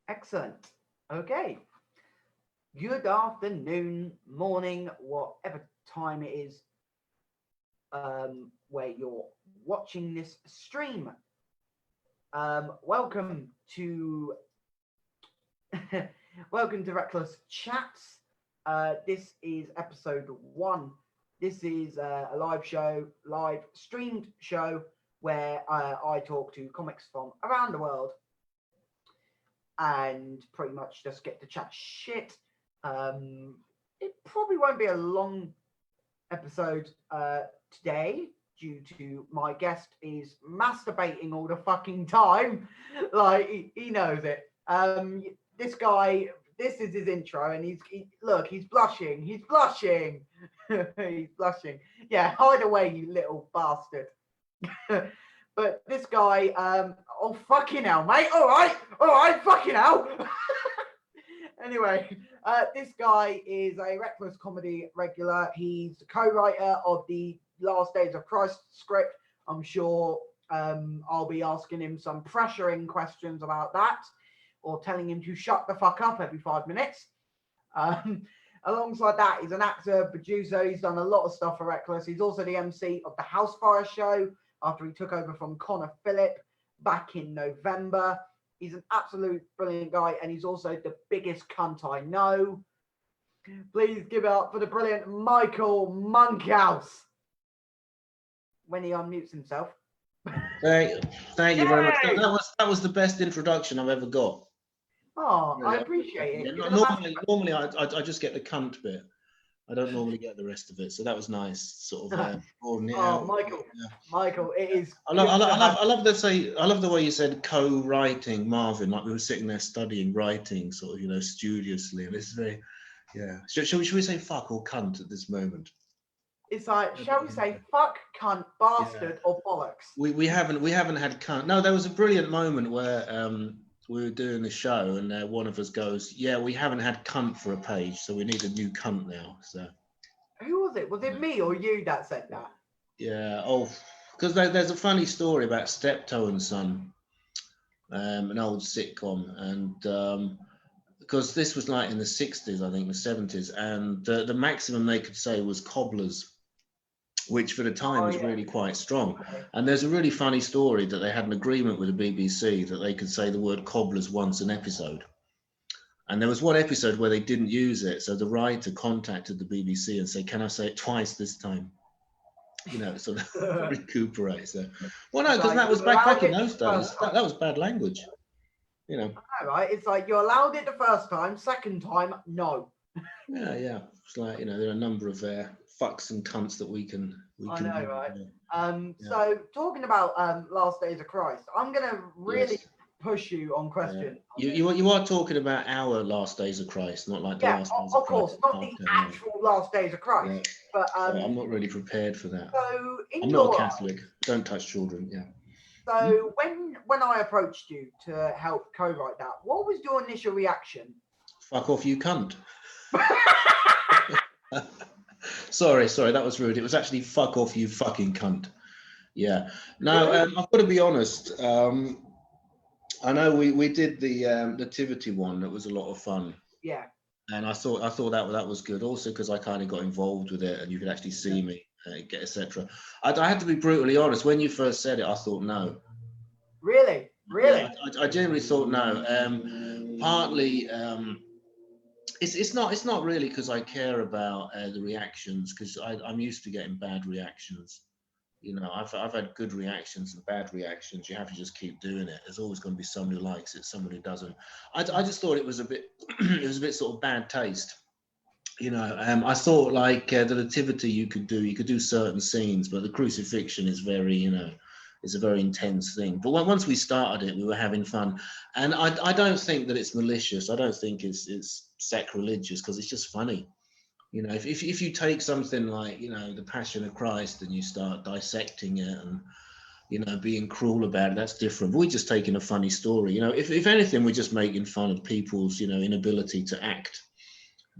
Excellent. Okay. Good afternoon, morning, whatever time it is where you're watching this stream. Welcome to welcome to Reckless Chats. This is episode 1. This is a live show, live streamed show where I talk to comics from around the world and pretty much just get to chat shit. It probably won't be a long episode today due to my guest is masturbating all the fucking time. Like he knows it. This guy, this is his intro, and look, he's blushing. He's blushing. He's blushing. Yeah, hide away, you little bastard. But this guy, oh fucking hell, mate. All right, fucking hell. Anyway, this guy is a Reckless Comedy regular. He's the co-writer of the Last Days of Christ script. I'm sure I'll be asking him some pressuring questions about that, or telling him to shut the fuck up every 5 minutes. Alongside that, he's an actor, producer. He's done a lot of stuff for Reckless. He's also the MC of the Housefire show after he took over from Connor Phillip back in November. He's an absolute brilliant guy, and he's also the biggest cunt I know. Please give it up for the brilliant Michael Monkhouse when he unmutes himself. Thank you very much. That was the best introduction I've ever got. Oh, really? I appreciate it. Yeah, normally I just get the cunt bit. I don't normally get the rest of it, so that was nice. Sort of. Michael, it is. I love the way you said co-writing, Marvin. Like we were sitting there studying writing, sort of, studiously, and it's very, yeah. Should we say fuck or cunt at this moment? It's like, shall we say fuck, cunt, bastard, or bollocks? We haven't had cunt. No, there was a brilliant moment where we were doing the show, and one of us goes, "Yeah, we haven't had cunt for a page, so we need a new cunt now." So, who was it? Was it me or you that said that? Yeah. Oh, because there's a funny story about Steptoe and Son, an old sitcom, and because this was like in the 60s, I think the 70s, and the maximum they could say was cobblers, which for the time was really quite strong. And there's a really funny story that they had an agreement with the BBC that they could say the word cobblers once an episode. And there was one episode where they didn't use it. So the writer contacted the BBC and said, "Can I say it twice this time?" Sort of recuperate. So, well, no, because that was back in those days. That was bad language. I know, right? It's like you allowed it the first time, second time, no. Yeah. It's like, there are a number of fucks and cunts that we can. I know, right? So talking about Last Days of Christ, I'm gonna really push you on question. Yeah. You are talking about our Last Days of Christ, not like the Last Days of Christ. Of course, not the actual Last Days of Christ. Yeah. But I'm not really prepared for that. So I'm not a Catholic. Don't touch children. Yeah. So when I approached you to help co-write that, what was your initial reaction? Fuck off, you cunt. Sorry, that was rude. It was actually fuck off, you fucking cunt. Yeah. Now, I've got to be honest. I know we did the nativity one. That was a lot of fun. Yeah. And I thought that was good. Also, because I kind of got involved with it, and you could actually see me, etc. I had to be brutally honest. When you first said it, I thought no. Really? Yeah, I genuinely thought no. Partly. It's not really because I care about the reactions, because I'm used to getting bad reactions. I've had good reactions and bad reactions. You have to just keep doing it. There's always going to be someone who likes it, someone who doesn't. I just thought it was a bit sort of bad taste. I thought like the nativity you could do certain scenes, but the crucifixion is very, it's a very intense thing. But once we started it, we were having fun, and I don't think that it's malicious. I don't think it's sacrilegious, because it's just funny. If you take something like, the Passion of Christ, and you start dissecting it and, being cruel about it, that's different. But we're just taking a funny story. If anything, we're just making fun of people's, inability to act,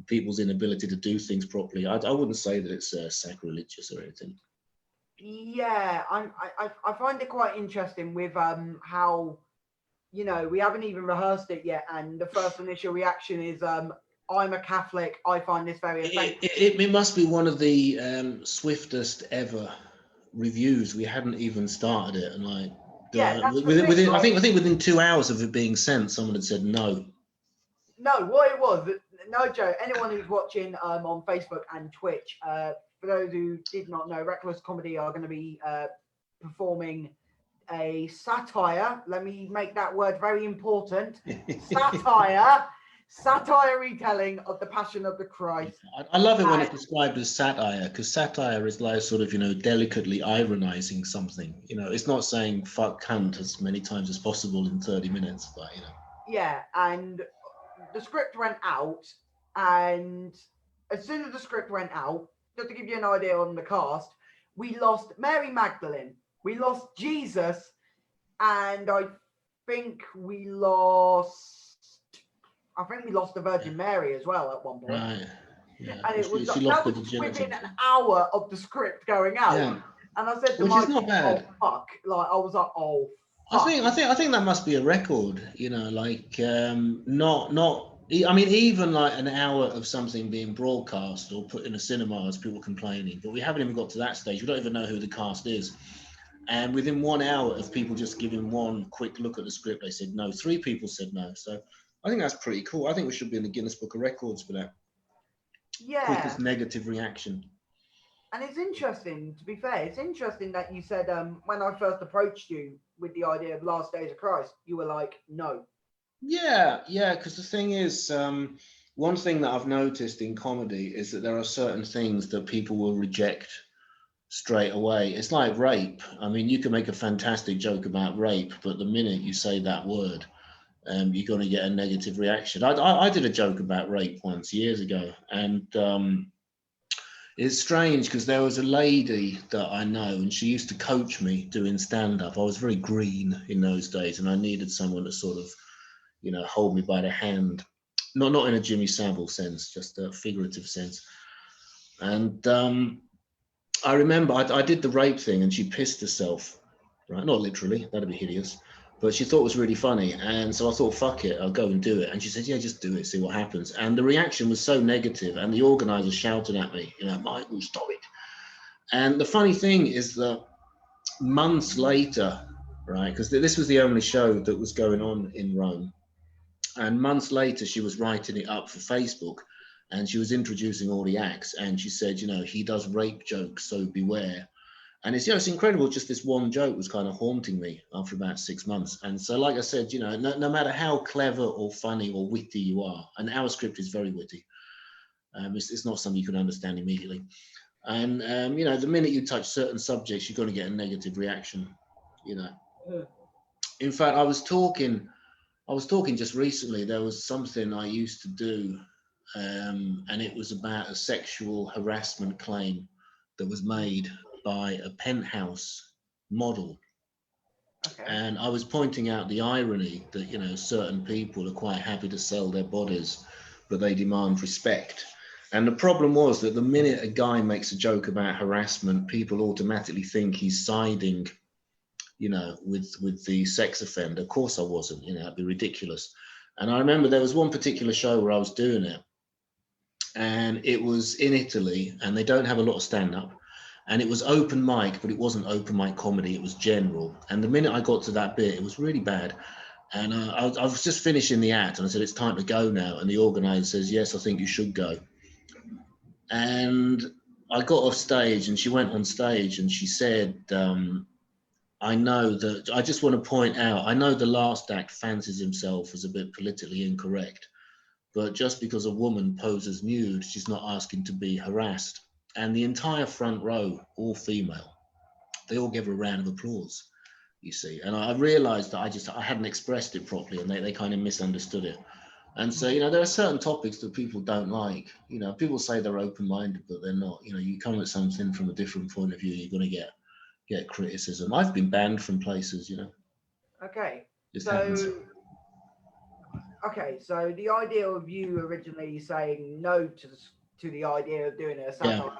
people's inability to do things properly. I wouldn't say that it's sacrilegious or anything. Yeah, I find it quite interesting with how you know, we haven't even rehearsed it yet, and the first initial reaction is, I'm a Catholic, I find this very offensive. It must be one of the swiftest ever reviews. We hadn't even started it, and like, Yeah, that's the within, thing, I like, think within 2 hours of it being sent, someone had said no. no, what it was, no joke, anyone who's watching on Facebook and Twitch, for those who did not know, Reckless Comedy are going to be performing a satire. Let me make that word very important. Satire retelling of the Passion of the Christ. I love it when it's described as satire, because satire is like sort of, you know, delicately ironizing something. You know, it's not saying fuck cunt as many times as possible in 30 minutes, but you know. Yeah, and the script went out, and as soon as the script went out, just to give you an idea on the cast, we lost Mary Magdalene, we lost Jesus, and I think we lost the Virgin Mary as well at one point. Right. Yeah. And it was she that lost was the virginity. within an hour of the script going out. Yeah. And I said to Which Mike, is not bad. oh fuck. Like I was like, oh fuck. I think that must be a record, you know, like I mean, even like an hour of something being broadcast or put in a cinema as people complaining, but we haven't even got to that stage. We don't even know who the cast is. And within 1 hour of people just giving one quick look at the script, they said no. 3 people said no. So I think that's pretty cool. I think we should be in the Guinness Book of Records for that. Yeah. Quickest negative reaction. And it's interesting, to be fair, it's interesting that you said when I first approached you with the idea of Last Days of Christ, you were like, no. Yeah, because the thing is, one thing that I've noticed in comedy is that there are certain things that people will reject straight away. It's like rape. I mean, you can make a fantastic joke about rape, but the minute you say that word, you're going to get a negative reaction. I did a joke about rape once years ago, and it's strange because there was a lady that I know, and she used to coach me doing stand-up. I was very green in those days, and I needed someone to sort of, you know, hold me by the hand, not in a Jimmy Savile sense, just a figurative sense. And I remember I did the rape thing, and she pissed herself, right? Not literally, that'd be hideous, but she thought it was really funny. And so I thought, fuck it, I'll go and do it. And she said, yeah, just do it, see what happens. And the reaction was so negative, and the organizer shouted at me, you know, Michael, stop it. And the funny thing is that months later, right, because this was the only show that was going on in Rome, and months later she was writing it up for Facebook, and she was introducing all the acts, and she said, you know, he does rape jokes, so beware. And it's, you know, it's incredible. Just this one joke was kind of haunting me after about 6 months. And so, like I said, you know, no matter how clever or funny or witty you are, and our script is very witty, it's not something you can understand immediately. And you know, the minute you touch certain subjects, you're going to get a negative reaction. You know. In fact, I was talking just recently. There was something I used to do, and it was about a sexual harassment claim that was made by a penthouse model. Okay. And I was pointing out the irony that, you know, certain people are quite happy to sell their bodies, but they demand respect. And the problem was that the minute a guy makes a joke about harassment, people automatically think he's siding, you know, with the sex offender. Of course I wasn't, you know, it'd be ridiculous. And I remember there was one particular show where I was doing it, and it was in Italy, and they don't have a lot of stand-up. And it was open mic, but it wasn't open mic comedy, it was general. And the minute I got to that bit, it was really bad. And I was just finishing the act, and I said, it's time to go now. And the organizer says, yes, I think you should go. And I got off stage, and she went on stage, and she said, I know that, I just want to point out, I know the last act fancies himself as a bit politically incorrect, but just because a woman poses nude, she's not asking to be harassed. And the entire front row, all female, they all gave her a round of applause, you see. And I realized that I hadn't expressed it properly, and they kind of misunderstood it. And so, you know, there are certain topics that people don't like. You know, people say they're open-minded, but they're not. You know, you come at something from a different point of view, you're going to get criticism. I've been banned from places, you know. Okay. Just happens. Okay, so the idea of you originally saying no to the idea of doing a satire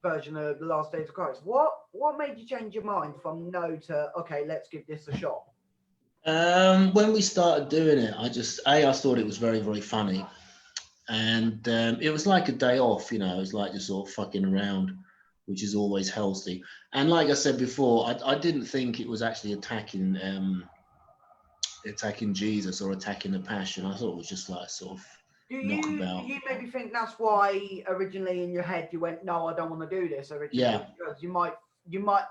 version of The Last Days of Christ, what made you change your mind from no to, okay, let's give this a shot? When we started doing it, I thought it was very, very funny. And it was like a day off, you know, it was like just sort of fucking around, which is always healthy. And like I said before, I didn't think it was actually attacking Jesus or attacking the passion. I thought it was just like sort of Do knockabout. you maybe think that's why originally in your head you went, no, I don't want to do this originally? Yeah. Because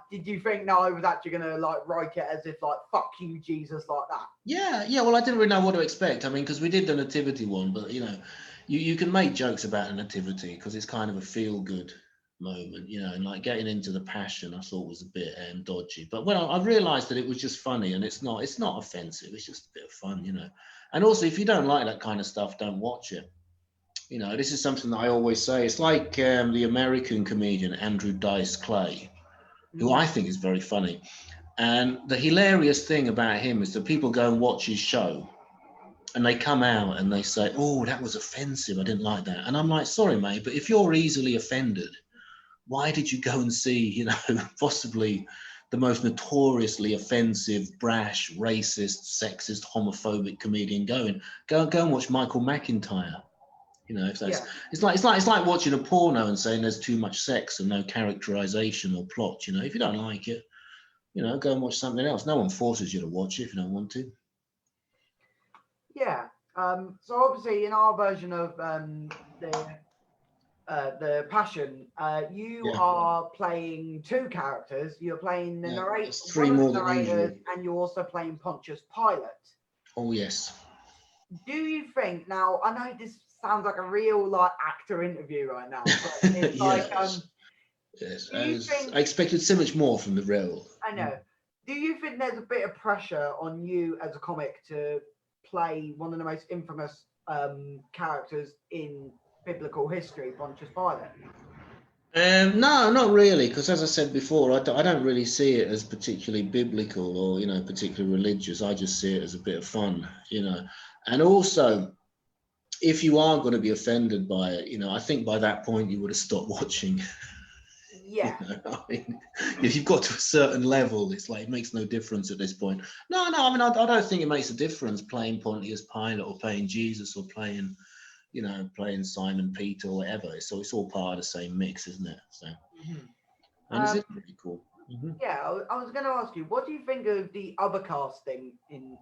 did you think, no, I was actually going to like write it as if like, fuck you, Jesus, like that? Yeah. Well, I didn't really know what to expect. I mean, because we did the nativity one, but you know, you can make jokes about a nativity because it's kind of a feel good moment, you know, and like getting into the passion I thought was a bit dodgy. But when I realized that it was just funny and it's not offensive, it's just a bit of fun, you know. And also, if you don't like that kind of stuff, don't watch it. You know, this is something that I always say. It's like the American comedian Andrew Dice Clay, who I think is very funny. And the hilarious thing about him is that people go and watch his show and they come out and they say, oh, that was offensive, I didn't like that. And I'm like, sorry, mate, but if you're easily offended, why did you go and see, you know, possibly the most notoriously offensive, brash, racist, sexist, homophobic comedian going? Go and watch Michael McIntyre. You know, if that's it's like watching a porno and saying there's too much sex and no characterization or plot. You know, if you don't like it, you know, go and watch something else. No one forces you to watch it if you don't want to. Yeah. So obviously, in our version of the Passion, you are playing two characters. You're playing the narrator, three more than usual, and you're also playing Pontius Pilate. Oh yes. Do you think now? I know this sounds like a real like actor interview right now, but it's like yes. I expected so much more from the role. I know. Do you think there's a bit of pressure on you as a comic to play one of the most infamous characters in biblical history, Pontius Pilate? No, not really, because as I said before, I don't really see it as particularly biblical or, you know, particularly religious. I just see it as a bit of fun, you know. And also, if you are going to be offended by it, you know, I think by that point you would have stopped watching. Yeah. You know, I mean, if you've got to a certain level, it's like it makes no difference at this point. No, I mean, I don't think it makes a difference playing Pontius Pilate or playing Jesus or playing, you know, playing Simon Peter or whatever. So it's all part of the same mix, isn't it? So, and it's pretty cool. Yeah, I was going to ask you, what do you think of the other casting in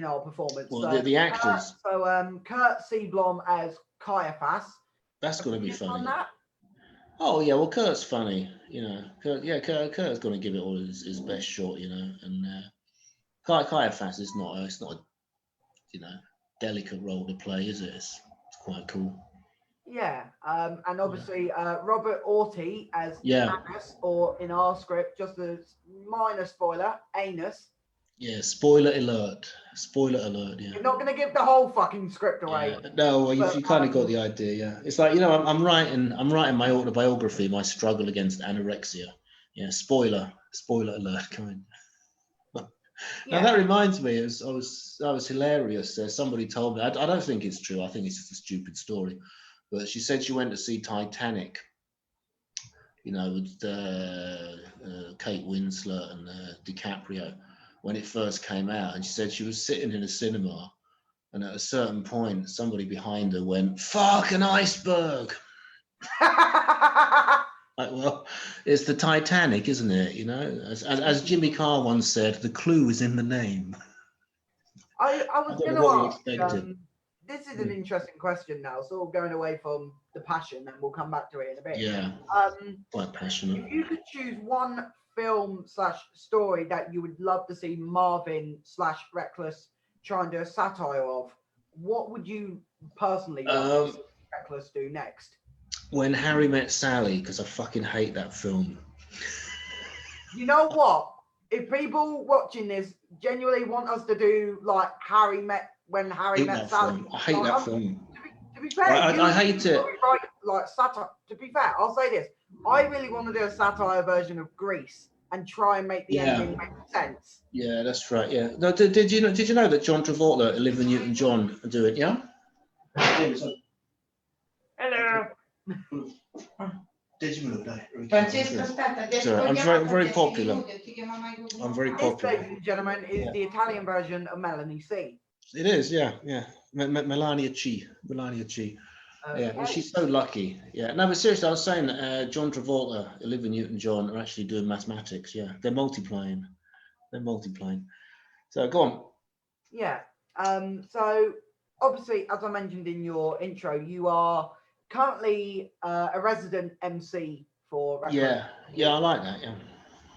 our performance? Well, the actors. Kurt Seablom as Caiaphas. That's going to be funny. Oh yeah, well Kurt's funny, you know. Kurt's going to give it all his best shot, you know. And Caiaphas is not a you know, delicate role to play, is it? It's quite cool. Yeah, and obviously Robert Orty as Anus, or in our script, just a minor spoiler, Anus. Yeah, spoiler alert. Spoiler alert, yeah. You're not going to give the whole fucking script away. Yeah. No, well, you kind of got the idea, yeah. It's like, you know, I'm writing my autobiography, my struggle against anorexia. Yeah, spoiler alert, kind. Now that reminds me, that was hilarious. Somebody told me, I don't think it's true, I think it's just a stupid story, but she said she went to see Titanic, you know, with Kate Winslet and DiCaprio when it first came out, and she said she was sitting in a cinema, and at a certain point, somebody behind her went, "Fuck an iceberg." Like, well, it's the Titanic, isn't it? You know, as Jimmy Carr once said, the clue is in the name. I was going to ask. This is an interesting question now, sort of going away from the passion, and we'll come back to it in a bit. Yeah. Quite passionate. If you could choose one film/story that you would love to see Marvin/Reckless try and do a satire of, what would you personally love to see Reckless do next? When Harry Met Sally, because I fucking hate that film. You know what? If people watching this genuinely want us to do like When Harry Met Sally, I hate that film. To be fair, I hate it. Right, like satire. To be fair, I'll say this: I really want to do a satire version of Grease and try and make the ending make sense. Yeah, that's right. Yeah. No, did you know that John Travolta, Olivia Newton-John are doing? Yeah. Hello. 10 minuti, dai. Francesco, aspetta, Sorry, I'm very popular. Ti chiama Michael I'm very This, popular. ladies and gentlemen, is the Italian version of Melanie C. It is, yeah. Melania Chi. Yeah, well, she's so lucky. Yeah, no, but seriously, I was saying that John Travolta, Olivia Newton-John are actually doing mathematics. Yeah, they're multiplying. So go on. Yeah. So obviously, as I mentioned in your intro, you are currently a resident MC for Reckless. Yeah, I like that. Yeah.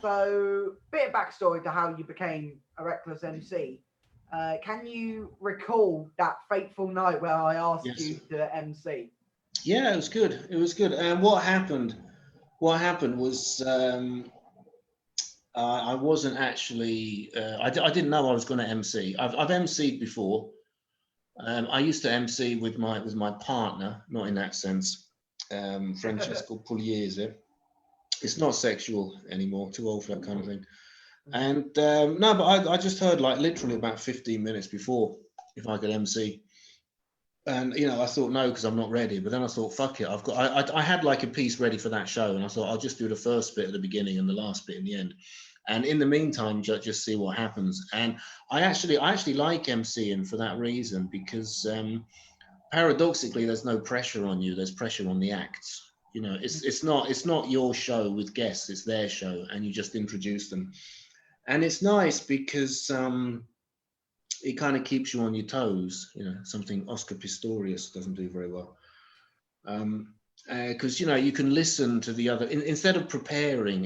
So, bit of backstory to how you became a Reckless MC. Can you recall that fateful night where I asked you to MC? Yeah, it was good. And what happened was I wasn't actually. I didn't know I was going to MC. I've MC'd before. I used to MC with my partner, not in that sense. Francesco Pugliese. It's not sexual anymore. Too old for that kind of thing. And no, but I just heard like literally about 15 minutes before if I could MC. And I thought no, because I'm not ready. But then I thought, fuck it, I had like a piece ready for that show, and I thought I'll just do the first bit at the beginning and the last bit in the end. And in the meantime, just see what happens. And I actually like MCing for that reason, because paradoxically, there's no pressure on you. There's pressure on the acts. It's not your show with guests. It's their show, and you just introduce them. And it's nice because it kind of keeps you on your toes, something Oscar Pistorius doesn't do very well. Because, you can listen to the other, instead of preparing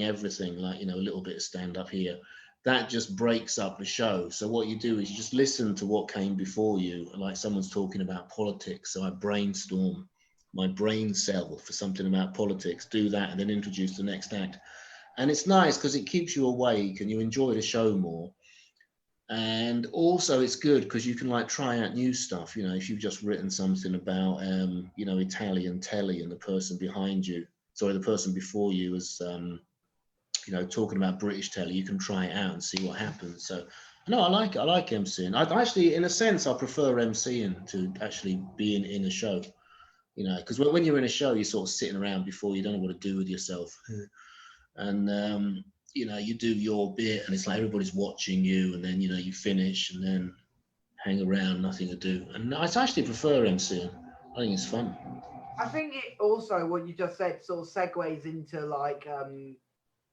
everything, like, a little bit of stand up here, that just breaks up the show. So what you do is you just listen to what came before you, like someone's talking about politics. So I brainstorm my brain cell for something about politics, do that, and then introduce the next act. And it's nice because it keeps you awake and you enjoy the show more. And also it's good because you can like try out new stuff. If you've just written something about, Italian telly and the person before you is, talking about British telly, you can try it out and see what happens. So no, I like MCing. I actually, in a sense, I prefer MCing to actually being in a show, because when you're in a show, you're sort of sitting around before, you don't know what to do with yourself. And you do your bit and it's like everybody's watching you, and then you finish and then hang around, nothing to do. And I actually prefer MCing. I think it's fun. I think it also, what you just said, sort of segues into like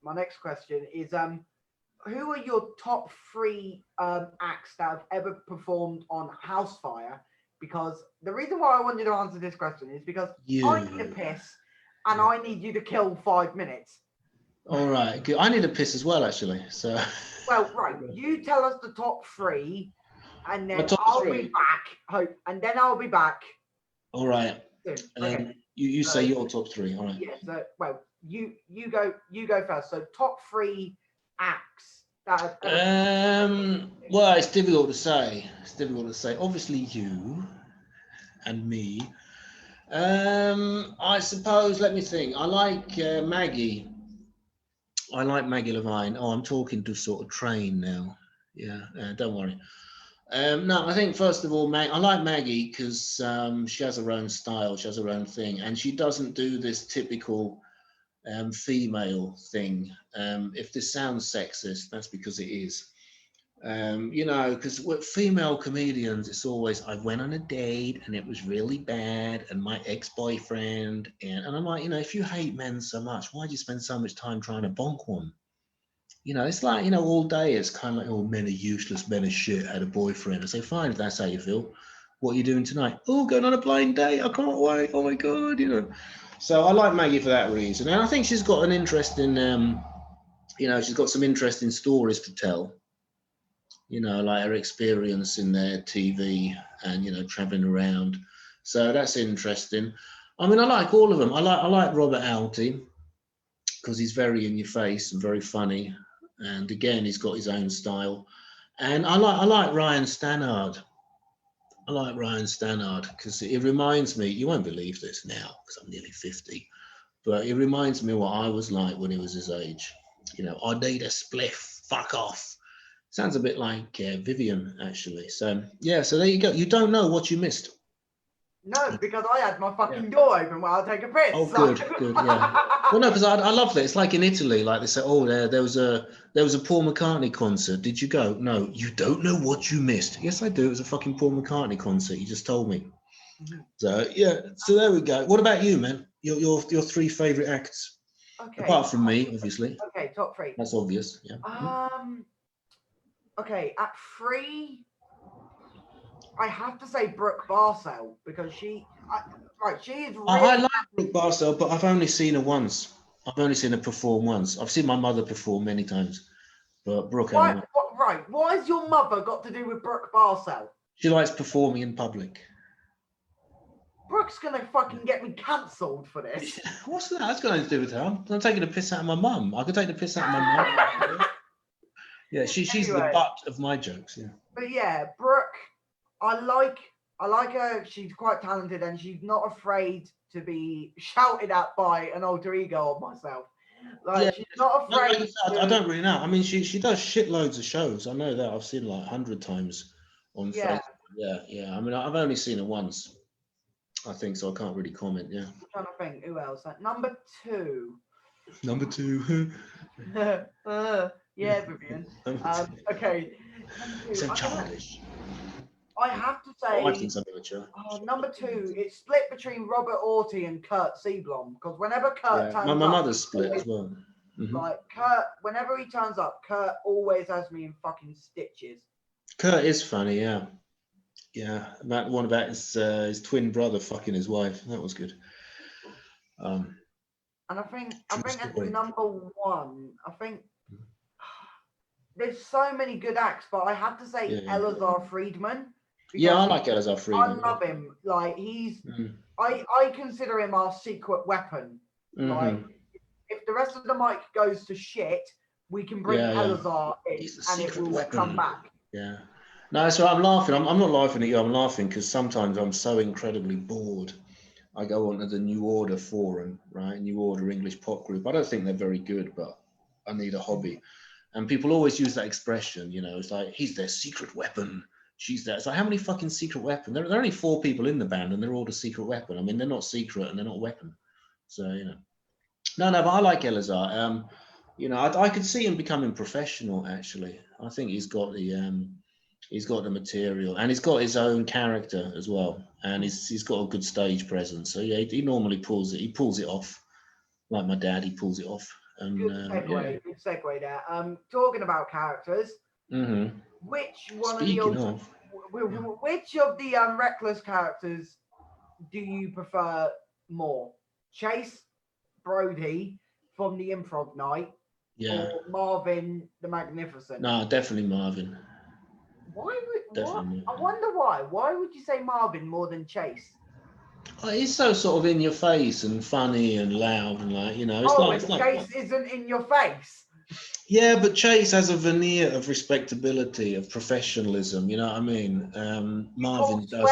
my next question is who are your top 3 acts that have ever performed on Housefire? Because the reason why I want you to answer this question is because I need a piss and I need you to kill 5 minutes. All right, good. I need a piss as well, actually. So. Well, right. You tell us the top 3, and then I'll be back. And then I'll be back. All right. Soon. And then you say your top 3. All right. Yeah. So, well, you go first. So, top 3 acts that. Well, it's difficult to say. Obviously, you and me. I suppose. Let me think. I like Maggie. I like Maggie Levine. Oh, I'm talking to sort of train now. Yeah, don't worry. No, I think first of all, I like Maggie because she has her own style, she has her own thing, and she doesn't do this typical female thing. If this sounds sexist, that's because it is. Because with female comedians, it's always, I went on a date and it was really bad, and my ex-boyfriend, and I'm like, if you hate men so much, why do you spend so much time trying to bonk one? It's like, all day it's kind of like, oh, men are useless, men are shit, I had a boyfriend. I say, fine, if that's how you feel. What are you doing tonight? Oh, going on a blind date, I can't wait, oh my God, So I like Maggie for that reason. And I think she's got an interesting, she's got some interesting stories to tell. Like her experience in their TV and, traveling around. So that's interesting. I mean, I like all of them. I like Robert Alty because he's very in your face and very funny. And again, he's got his own style. And I like Ryan Stannard. I like Ryan Stannard because it reminds me, you won't believe this now because I'm nearly 50, but it reminds me what I was like when he was his age. I need a spliff, fuck off. Sounds a bit like Vivian, actually. So, yeah, so there you go. You don't know what you missed. No, because I had my fucking door open while I take a piss. Oh, so- good, yeah. Well, no, because I love that. It's like in Italy, like they say, oh, there was a Paul McCartney concert. Did you go? No, you don't know what you missed. Yes, I do. It was a fucking Paul McCartney concert. You just told me. Mhm. So yeah, so there we go. What about you, man? Your three favorite acts, Okay. apart from me, obviously. Okay, top three. That's obvious. Yeah. Okay, at 3, I have to say Brooke Barcel because she is really. I like Brooke Barcel, but I've only seen her once. I've only seen her perform once. I've seen my mother perform many times, but Brooke. What has your mother got to do with Brooke Barcel? She likes performing in public. Brooke's gonna fucking get me cancelled for this. What's that? That's got nothing to do with her. I'm taking a piss out of my mum. I could take the piss out of my mum. Yeah, she's Anyway. the butt of my jokes. Yeah. But yeah, Brooke, I like her. She's quite talented and she's not afraid to be shouted at by an alter ego of myself. Like Yeah. she's not afraid. I don't really know. I mean, she does shitloads of shows. I know that. I've seen like 100 times on Facebook. Yeah. I mean, I've only seen her once. I think so. I can't really comment. Yeah. I'm trying to think who else. Number 2. Number 2. Yeah, Vivian. Okay. So childish. I have to say, I think something mature. number 2, it's split between Robert Orty and Kurt Seablom because whenever Kurt turns my up, mother's split as well. Like Kurt, whenever he turns up, Kurt always has me in fucking stitches. Kurt is funny, yeah. Yeah, that one about his twin brother fucking his wife. That was good. And I think at story. number 1, I think there's so many good acts, but I have to say Elazar Friedman. Yeah, I like Elazar Friedman. I love him. Like I consider him our secret weapon. Like if the rest of the mic goes to shit, we can bring Elazar in and it will come back. Yeah. No, so I'm laughing. I'm not laughing at you. I'm laughing because sometimes I'm so incredibly bored. I go onto the New Order forum, right? New Order English pop group. I don't think they're very good, but I need a hobby. And people always use that expression, you know, it's like, he's their secret weapon. She's there. It's like, how many fucking secret weapons? There are only 4 people in the band and they're all the secret weapon. I mean, they're not secret and they're not a weapon. So, you know. No, but I like Elazar. You know, I could see him becoming professional, actually. I think he's got the material and he's got his own character as well. And he's got a good stage presence. So, yeah, he normally pulls it off. Like my dad, he pulls it off. And, good segue there. Talking about characters, which one which of the Reckless characters do you prefer more? Chase Brody from the Improv Night, or Marvin the Magnificent? No, definitely Marvin. I wonder why. Why would you say Marvin more than Chase? Oh, he's so sort of in your face and funny and loud and like, you know. Chase isn't in your face. Yeah, but Chase has a veneer of respectability, of professionalism. You know what I mean? Marvin does.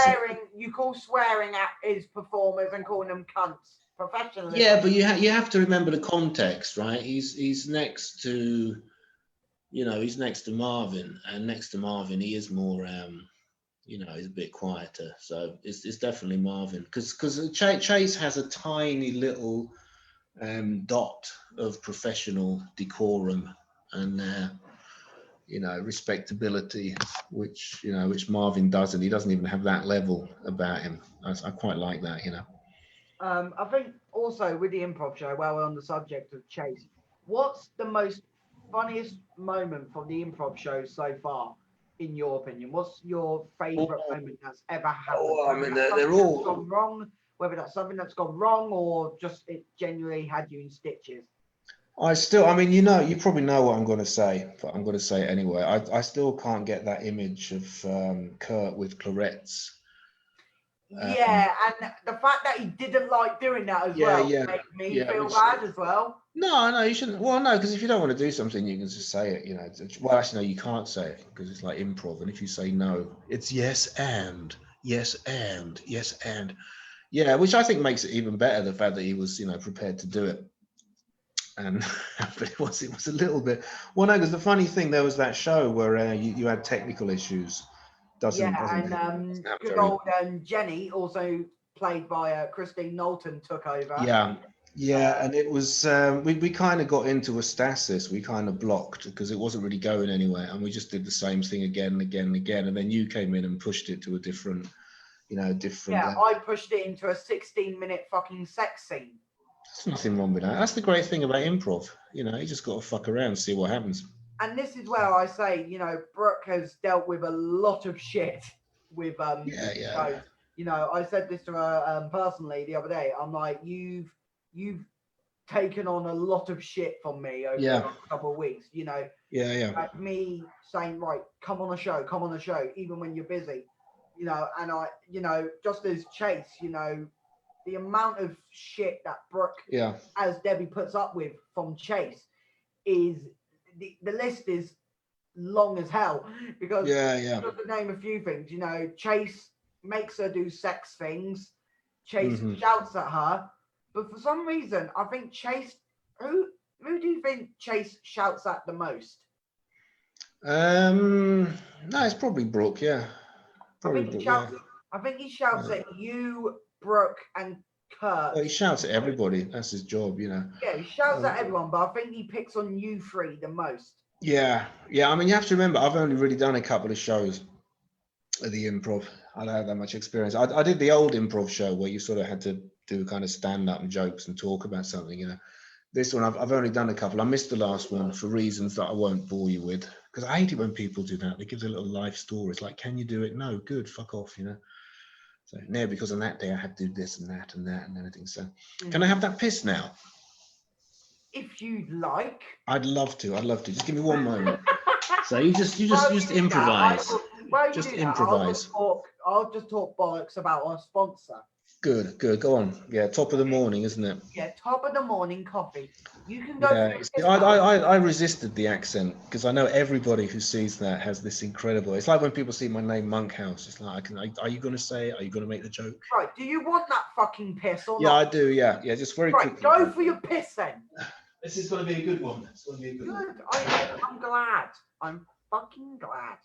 You call swearing at his performers and calling them cunts professionalism. Yeah, but you have to remember the context, right? He's next to, you know, he's next to Marvin, and next to Marvin, he is more. You know, he's a bit quieter, so it's definitely Marvin because Chase has a tiny little dot of professional decorum and you know, respectability, which Marvin doesn't. He doesn't even have that level about him. I quite like that, you know. I think also with the improv show, while we're on the subject of Chase, what's the most funniest moment from the improv show so far? In your opinion, what's your favorite moment that's ever happened? I mean, they're all gone wrong. Whether that's something that's gone wrong or just it genuinely had you in stitches. I mean, you know, you probably know what I'm going to say, but I'm going to say it anyway. I still can't get that image of Kurt with Clarettes. Yeah, and the fact that he didn't like doing that as well made me feel bad as well. No, you shouldn't. Well, no, because if you don't want to do something, you can just say it, you know. Well, actually, no, you can't say it because it's like improv. And if you say no, it's yes and. Yeah, which I think makes it even better, the fact that he was, you know, prepared to do it. And but it was a little bit. Well, no, because the funny thing, there was that show where you had technical issues. Good old Jenny also played by Christine Knowlton, took over. Yeah, and it was we kind of got into a stasis. We kind of blocked because it wasn't really going anywhere, and we just did the same thing again and again and again. And then you came in and pushed it to a different, different. Yeah, level. I pushed it into a 16-minute fucking sex scene. There's nothing wrong with that. That's the great thing about improv. You just got to fuck around, see what happens. And this is where I say, Brooke has dealt with a lot of shit with shows. I said this to her personally the other day. I'm like, you've taken on a lot of shit from me over the last couple of weeks. Like me saying, right, come on a show, even when you're busy. And I, just as Chase, the amount of shit that Brooke, as Debbie, puts up with from Chase is the list is long as hell, because just to name a few things, Chase makes her do sex things, Chase shouts at her, but for some reason I think Chase, who do you think Chase shouts at the most? No, it's probably Brooke. I think he shouts at you, Brooke, and Kurt. Well, he shouts at everybody. That's his job, Yeah, he shouts at everyone, but I think he picks on you three the most. Yeah. I mean, you have to remember, I've only really done a couple of shows at the improv. I don't have that much experience. I did the old improv show where you sort of had to do kind of stand up and jokes and talk about something. This one, I've only done a couple. I missed the last one for reasons that I won't bore you with, because I hate it when people do that. They give a little life story. It's like, can you do it? No, good, fuck off, So no, because on that day I had to do this and that and that and everything. So can I have that piss now? If you'd like. I'd love to. Just give me one moment. So you just improvise. Just improvise. I'll just talk bollocks about our sponsor. Good. Go on. Yeah, top of the morning, isn't it? Yeah, top of the morning coffee. You can go. Yeah, I resisted the accent because I know everybody who sees that has this incredible. It's like when people see my name Monkhouse. It's like, are you going to say it? Are you going to make the joke? Right. Do you want that fucking piss or not? Yeah, I do. Yeah. Just very quickly. Go for your piss then. This is going to be a good one. It's going to be a good one. I'm glad. I'm fucking glad.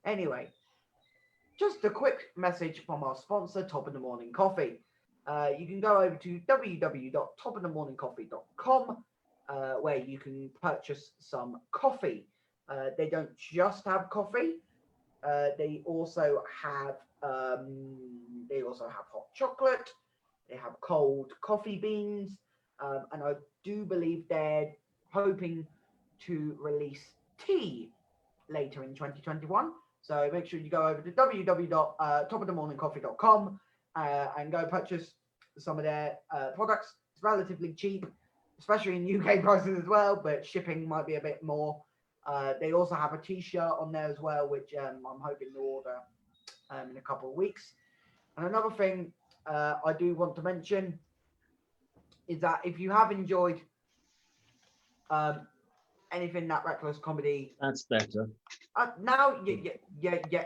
Anyway, just a quick message from our sponsor, Top of the Morning Coffee. You can go over to www.topofthemorningcoffee.com where you can purchase some coffee. They don't just have coffee. They also have hot chocolate. They have cold coffee beans. And I do believe they're hoping to release tea later in 2021. So make sure you go over to www.topofthemorningcoffee.com and go purchase some of their products. It's relatively cheap, especially in UK prices as well, but shipping might be a bit more. They also have a t-shirt on there as well, which I'm hoping to order in a couple of weeks. And another thing I do want to mention is that if you have enjoyed anything that Reckless Comedy, that's better. Now you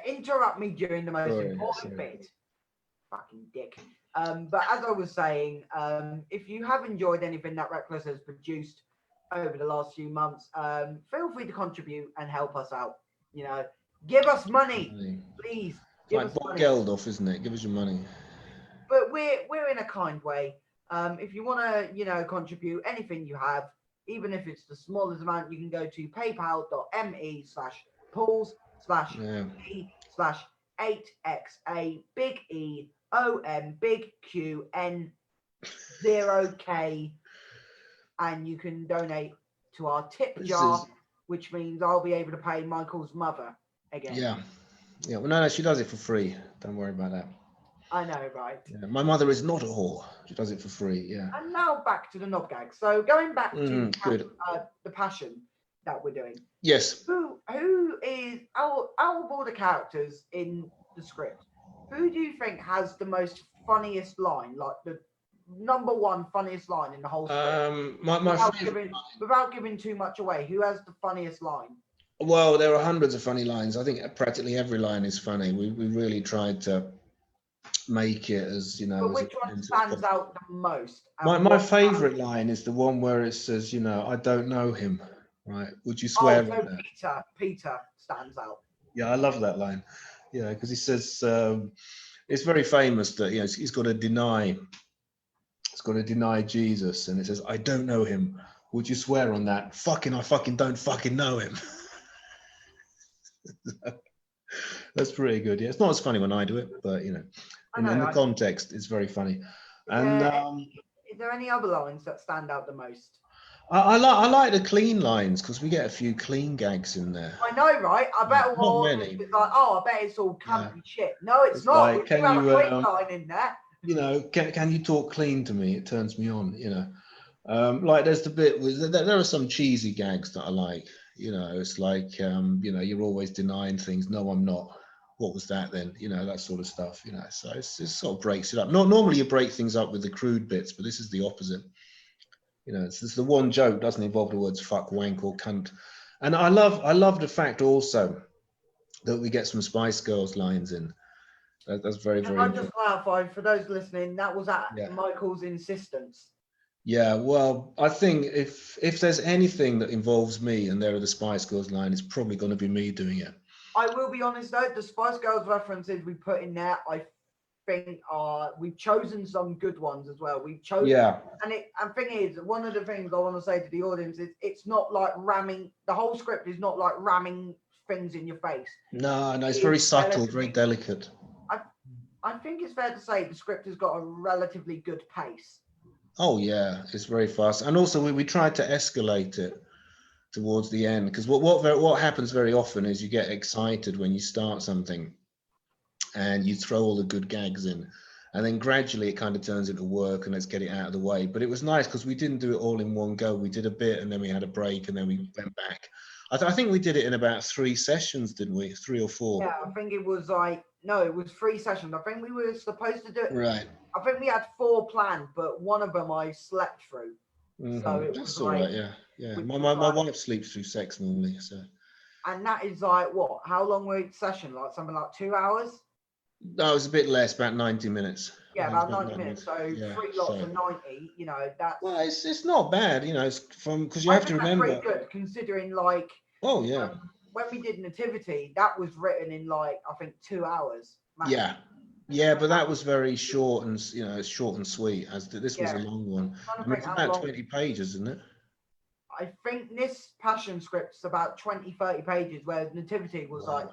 interrupt me during the most important bit, fucking dick. But as I was saying, if you have enjoyed anything that Reckless has produced over the last few months, feel free to contribute and help us out. Give us money, please. It's like Bob Geldof, isn't it? Give us your money. But we're in a kind way. If you want to, contribute anything you have, even if it's the smallest amount, you can go to paypal.me/pools/e/8xa big EOM big QN 0K, and you can donate to our tip jar, which means I'll be able to pay Michael's mother again. Yeah. Well, no, she does it for free. Don't worry about that. I know, right? Yeah, my mother is not a whore. She does it for free. Yeah. And now back to the knob gag. So going back to the passion that we're doing. Yes. Who is out of all the characters in the script? Who do you think has the most funniest line, like the number one funniest line in the whole script? Without giving too much away, who has the funniest line? Well, there are hundreds of funny lines. I think practically every line is funny. We really tried to make it as But which one stands out the most? My favorite line is the one where it says, I don't know him. Right? Would you swear? Peter stands out. Yeah, I love that line. Yeah, because he says, it's very famous that he's got to deny Jesus, and it says, "I don't know him. Would you swear on that?" I fucking don't fucking know him. That's pretty good. Yeah, it's not as funny when I do it, but in the context, it's very funny. And is there any other lines that stand out the most? I like the clean lines because we get a few clean gags in there. I know, right? I bet not many. It's like, I bet it's all campy shit. No, it's not. Like, we do have a clean line in there. Can you talk clean to me? It turns me on. Like there's the bit with there are some cheesy gags that I like. It's like you're always denying things. No, I'm not. What was that then? That sort of stuff. So it sort of breaks it up. Normally you break things up with the crude bits, but this is the opposite. It's the one joke doesn't involve the words fuck, wank, or cunt. And I love the fact also that we get some Spice Girls lines in. That's very, very important. I just clarify for those listening, that was at Michael's insistence. Yeah, well, I think if there's anything that involves me and there are the Spice Girls line, it's probably going to be me doing it. I will be honest though, the Spice Girls references we put in there, I think we've chosen some good ones as well. We've chosen, and thing is, one of the things I want to say to the audience is it's not like ramming. The whole script is not like ramming things in your face. No, it's very subtle, very delicate. I think it's fair to say the script has got a relatively good pace. Oh yeah, it's very fast, and also we tried to escalate it towards the end because what happens very often is you get excited when you start something. And you throw all the good gags in, and then gradually it kind of turns into work and let's get it out of the way. But it was nice because we didn't do it all in one go. We did a bit and then we had a break and then we went back. I think we did it in about 3 sessions, didn't we? 3 or 4. Yeah, I think it was it was 3 sessions. I think we were supposed to do it. Right. I think we had 4 planned, but one of them I slept through. Mm-hmm. So it was all right. Yeah. My wife sleeps through sex normally, so. And that is like what? How long were the session? Like something like 2 hours? No, it was a bit less, about 90 minutes. Yeah, about 90 minutes. So 3 lots of 90, that's... Well, it's not bad, it's from... Because you have to remember... That's pretty good, considering, like... Oh, yeah. When we did Nativity, that was written in, like, I think 2 hours. Maximum. Yeah, but that was very short and, it's short and sweet. As this was a long one. It's about 20 pages, isn't it? I think this Passion script's about 20, 30 pages, whereas Nativity was, like,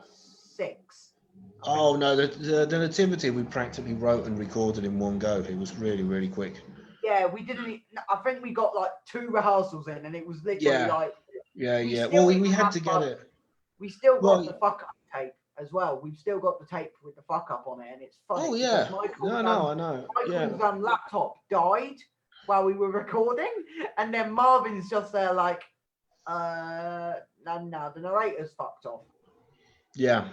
6. Oh no, the Nativity we practically wrote and recorded in one go. It was really, really quick. Yeah, we didn't. I think we got like 2 rehearsals in, and it was literally like. Yeah. Well, we had to get it. We still got the fuck up tape as well. We've still got the tape with the fuck up on it, and it's funny. Oh yeah. I know. Michael's laptop died while we were recording, and then Marvin's just there like, no, the narrator's fucked off. Yeah.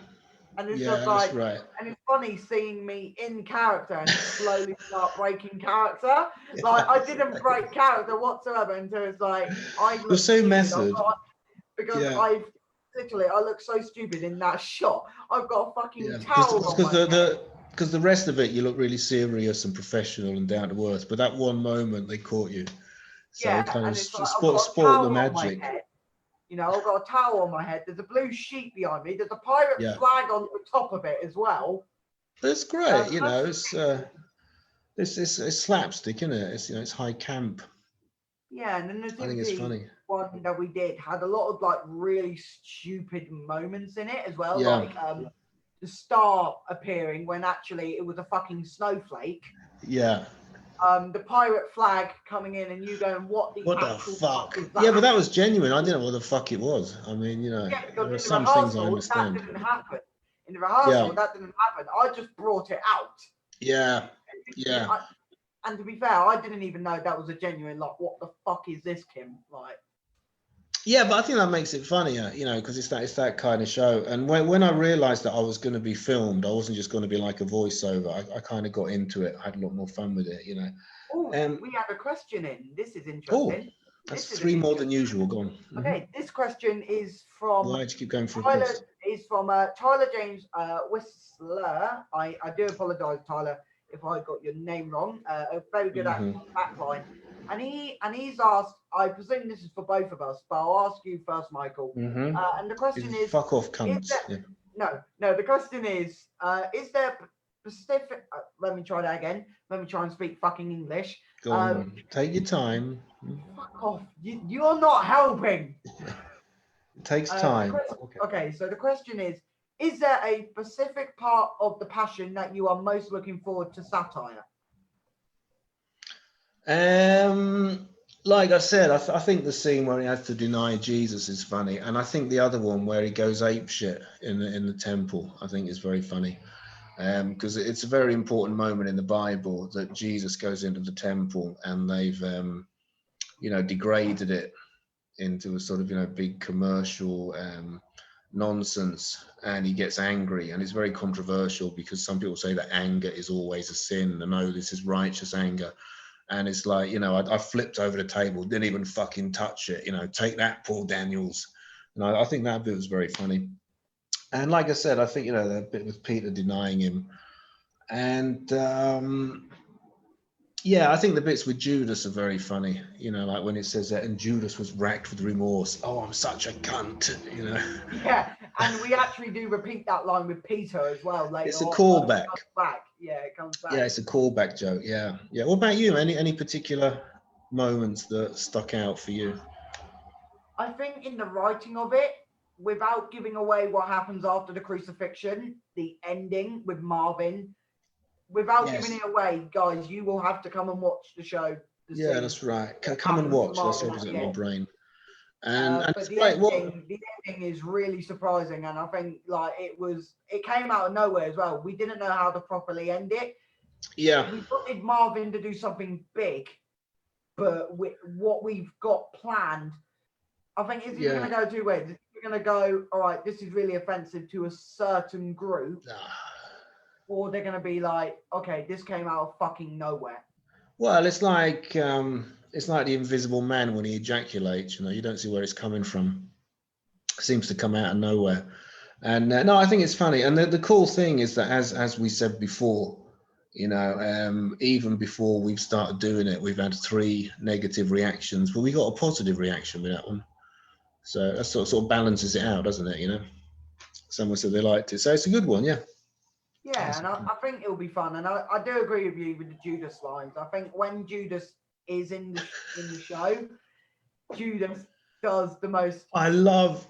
And it's just like, right. And it's funny seeing me in character and slowly start breaking character. Like I didn't break character whatsoever until it's like You're so method. Because I look so stupid in that shot. I've got a fucking towel on my head. Because the rest of it you look really serious and professional and down to earth, but that one moment they caught you, so it kind of spoiled the magic. I've got a towel on my head. There's a blue sheet behind me. There's a pirate flag on the top of it as well. That's great. It's slapstick, isn't it? It's high camp. Yeah, and then I think it's funny. One that we did had a lot of like really stupid moments in it as well. Yeah. Like the star appearing when actually it was a fucking snowflake. Yeah. The pirate flag coming in and you going, what the fuck is that? Yeah, but that was genuine. I didn't know what the fuck it was. I mean, there are some things I understand. That didn't happen. In the rehearsal, that didn't happen. I just brought it out. Yeah. And to be fair, I didn't even know that was a genuine, like, what the fuck is this, Kym? Like. Yeah, but I think that makes it funnier, because it's that kind of show. And when I realised that I was going to be filmed, I wasn't just going to be like a voiceover. I kind of got into it. I had a lot more fun with it, Oh, we have a question in. This is interesting. That's 3 more than usual. Go on. Okay, this question is from. Why'd you keep going for Tyler? Is from Tyler James Whistler. I do apologise, Tyler, if I got your name wrong. A very good backline. And he's asked, I presume this is for both of us, but I'll ask you first, Michael. And the question is, fuck off, cunts. No, the question is there specific? Let me try that again. Let me try and speak fucking English. Go on, take your time. Fuck off. You're not helping. It takes time. Okay, so the question is there a specific part of the Passion that you are most looking forward to satire? Like I said, I think the scene where he has to deny Jesus is funny, and I think the other one where he goes apeshit in the temple, I think is very funny, because it's a very important moment in the Bible that Jesus goes into the temple and they've degraded it into a sort of big commercial nonsense, and he gets angry, and it's very controversial because some people say that anger is always a sin, and no, this is righteous anger. And it's like, I flipped over the table, didn't even fucking touch it. Take that, Paul Daniels. And I think that bit was very funny. And like I said, I think, the bit with Peter denying him. And I think the bits with Judas are very funny. Like when it says that, and Judas was racked with remorse. Oh, I'm such a cunt, Yeah, and we actually do repeat that line with Peter as well later. It's a callback. Yeah, it comes back. Yeah, it's a callback joke. Yeah. What about you? Any particular moments that stuck out for you? I think in the writing of it, without giving away what happens after the crucifixion, the ending with Marvin, without giving it away, guys, you will have to come and watch the show. Yeah, that's right. Come and watch. That's opposite my brain. And but the ending is really surprising, and I think it came out of nowhere as well. We didn't know how to properly end it. Yeah. We wanted Marvin to do something big, but with what we've got planned, I think it's going to go two ways. We're going to go, all right, this is really offensive to a certain group, or they're going to be like, okay, this came out of fucking nowhere. Well, it's like the Invisible Man when he ejaculates. You don't see where it's coming from. It seems to come out of nowhere. And no, I think it's funny. And the cool thing is that as we said before, even before we've started doing it, we've had 3 negative reactions, but we got a positive reaction with that one. So that sort of balances it out, doesn't it? Someone said they liked it, so it's a good one. Yeah, and I think it'll be fun, and I do agree with you with the Judas lines. I think when Judas is in the show, Judas does the most. I love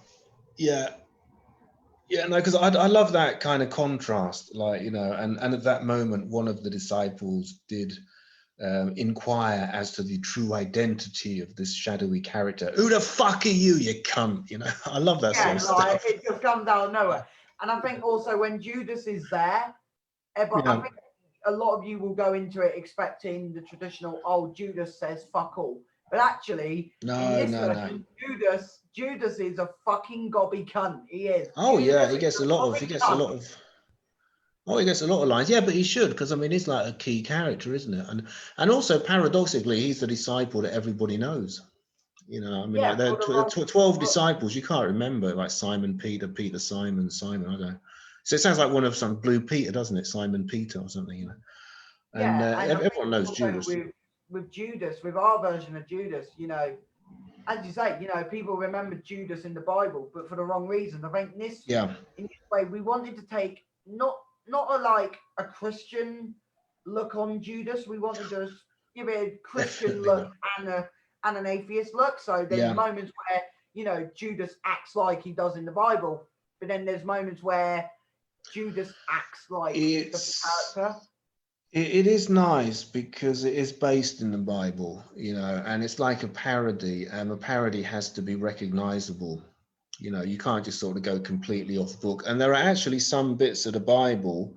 because I love that kind of contrast, and at that moment one of the disciples did inquire as to the true identity of this shadowy character. Who the fuck are you cunt? I love that sort of stuff. It just comes out of nowhere. And I think also when Judas is there, I think a lot of you will go into it expecting the traditional, Judas says fuck all. But actually, no. Judas is a fucking gobby cunt. He is. Oh yeah, he gets a lot of lines. Yeah, but he should, because he's like a key character, isn't it? And also paradoxically, he's the disciple that everybody knows. Like there are 12 disciples. You can't remember, like Simon, Peter, Simon. I don't know. So it sounds like one of some Blue Peter, doesn't it? Simon Peter or something, And everyone knows Judas. With Judas, with our version of Judas, as you say, people remember Judas in the Bible, but for the wrong reasons. I think in this way, we wanted to take not a Christian look on Judas. We wanted to give it a Christian look and an atheist look. So there's moments where, Judas acts like he does in the Bible, but then there's moments where Judas acts like the character. It is nice because it is based in the Bible, and it's like a parody, and a parody has to be recognizable. You can't just sort of go completely off book. And there are actually some bits of the Bible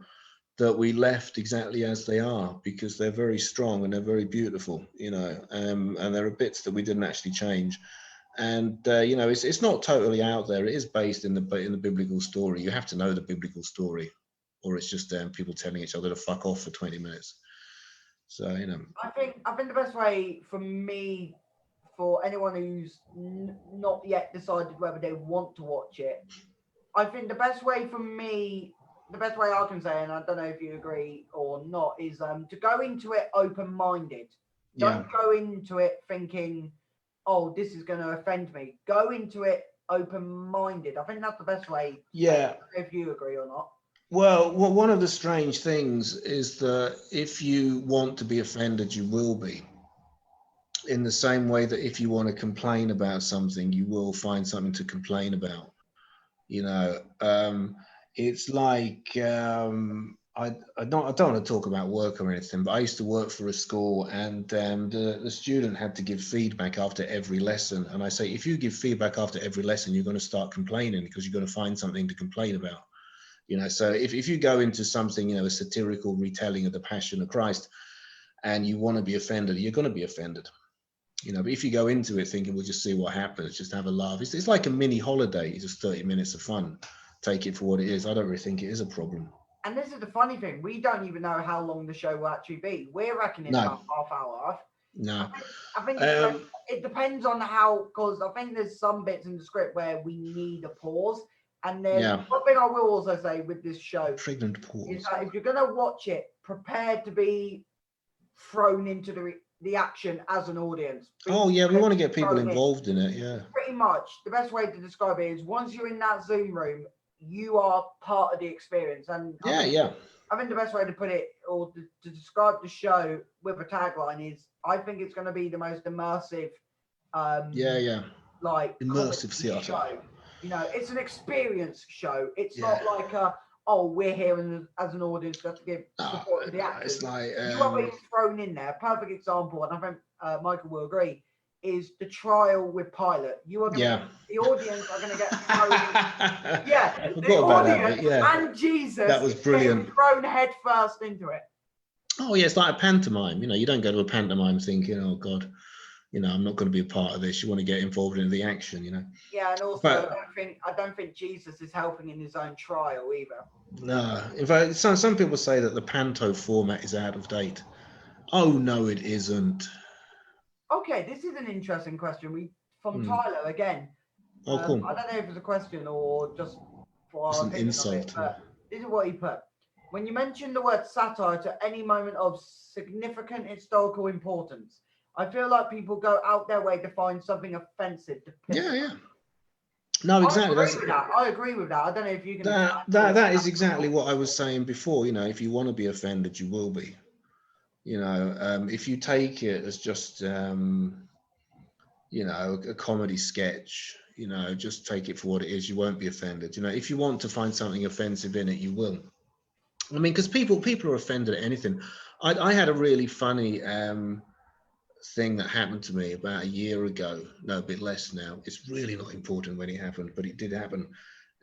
that we left exactly as they are because they're very strong and they're very beautiful, and there are bits that we didn't actually change. And it's not totally out there. It is based in the biblical story. You have to know the biblical story, or it's just people telling each other to fuck off for 20 minutes. So I think the best way for me, for anyone who's not yet decided whether they want to watch it, I think the best way I can say, and I don't know if you agree or not, is to go into it open-minded. Don't go into it thinking, oh, this is going to offend me. Go into it open-minded. I think that's the best way. Yeah. If you agree or not. Well, one of the strange things is that if you want to be offended, you will be. In the same way that if you want to complain about something, you will find something to complain about. You know, it's like I don't want to talk about work or anything, but I used to work for a school, and the student had to give feedback after every lesson. And I say, if you give feedback after every lesson, you're going to start complaining because you're going to find something to complain about. You know, so if you go into something, you know, a satirical retelling of the Passion of Christ, and you want to be offended, you're going to be offended. You know, but if you go into it thinking we'll just see what happens, just have a laugh, it's like a mini holiday. It's just 30 minutes of fun. Take it for what it is. I don't really think it is a problem. And this is the funny thing: we don't even know how long the show will actually be. We're reckoning No. about half hour. No. I think it depends on how, because I think there's some bits in the script where we need a pause. And then one thing I will also say with this show Pregnant pause is that if you're going to watch it, prepare to be thrown into the action as an audience. Oh yeah, we want to get people involved in it. Yeah. Pretty much the best way to describe it is once you're in that Zoom room, you are part of the experience. And I think the best way to put it, or to describe the show with a tagline, is I think it's going to be the most immersive. Like immersive theatre. Show. You know, it's an experience show. It's not like we're here as an audience just to give support to the actors. It's like you are being thrown in there. Perfect example, and I think Michael will agree, is the trial with Pilate. You are the audience are going to get thrown. The audience and Jesus. That was brilliant. Thrown head first into it. Oh yeah, it's like a pantomime. You know, you don't go to a pantomime thinking, "Oh God, you know, I'm not going to be a part of this." You want to get involved in the action, you know. Yeah, and also I don't think Jesus is helping in his own trial either. No, in fact, some people say that the panto format is out of date. Oh no, it isn't. Okay, this is an interesting question. From Tyler again. Oh, cool. I don't know if it's a question or just for it's our an insult. But this is what he put. When you mention the word satire to any moment of significant historical importance, I feel like people go out their way to find something offensive to pick. Yeah. No, exactly. I agree with that. I don't know if you can. That is exactly what I was saying before. You know, if you want to be offended, you will be. You know, if you take it as just, you know, a comedy sketch, you know, just take it for what it is. You won't be offended. You know, if you want to find something offensive in it, you will. I mean, because people are offended at anything. I had a really funny thing that happened to me about a year ago. No, a bit less now. It's really not important when it happened, but it did happen.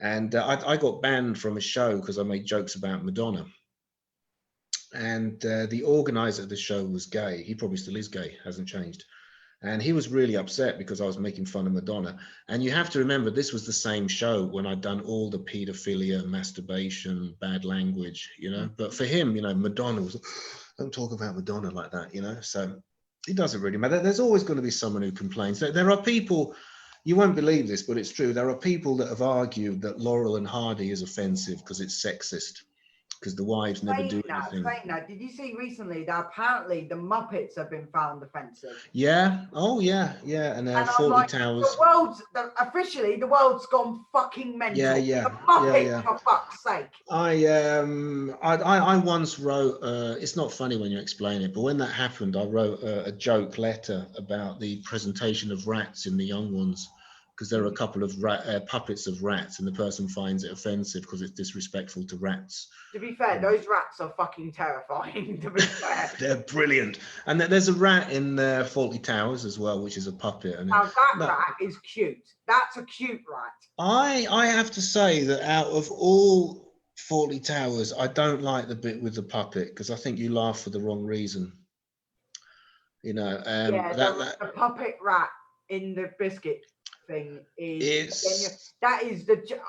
And I got banned from a show because I made jokes about Madonna. And the organizer of the show was gay. He probably still is gay, hasn't changed. And he was really upset because I was making fun of Madonna. And you have to remember, this was the same show when I'd done all the pedophilia, masturbation, bad language, you know. But for him, you know, Madonna was, don't talk about Madonna like that, you know. So it doesn't really matter. There's always going to be someone who complains. There are people, you won't believe this, but it's true. There are people that have argued that Laurel and Hardy is offensive because it's sexist. Because the wives never do anything. Saying that, did you see recently that apparently the Muppets have been found offensive? Yeah. Oh, yeah. And 40 Towers. Officially, the world's gone fucking mental. Yeah. The Muppets, for fuck's sake. I once wrote, it's not funny when you explain it, but when that happened, I wrote a joke letter about the presentation of rats in the young ones. Because there are a couple of puppets of rats, and the person finds it offensive because it's disrespectful to rats. To be fair, those rats are fucking terrifying, to be fair. They're brilliant. And there's a rat in Fawlty Towers as well, which is a puppet. And now, rat is cute. That's a cute rat. I have to say that out of all Fawlty Towers, I don't like the bit with the puppet, because I think you laugh for the wrong reason. You know, the puppet rat in the biscuit thing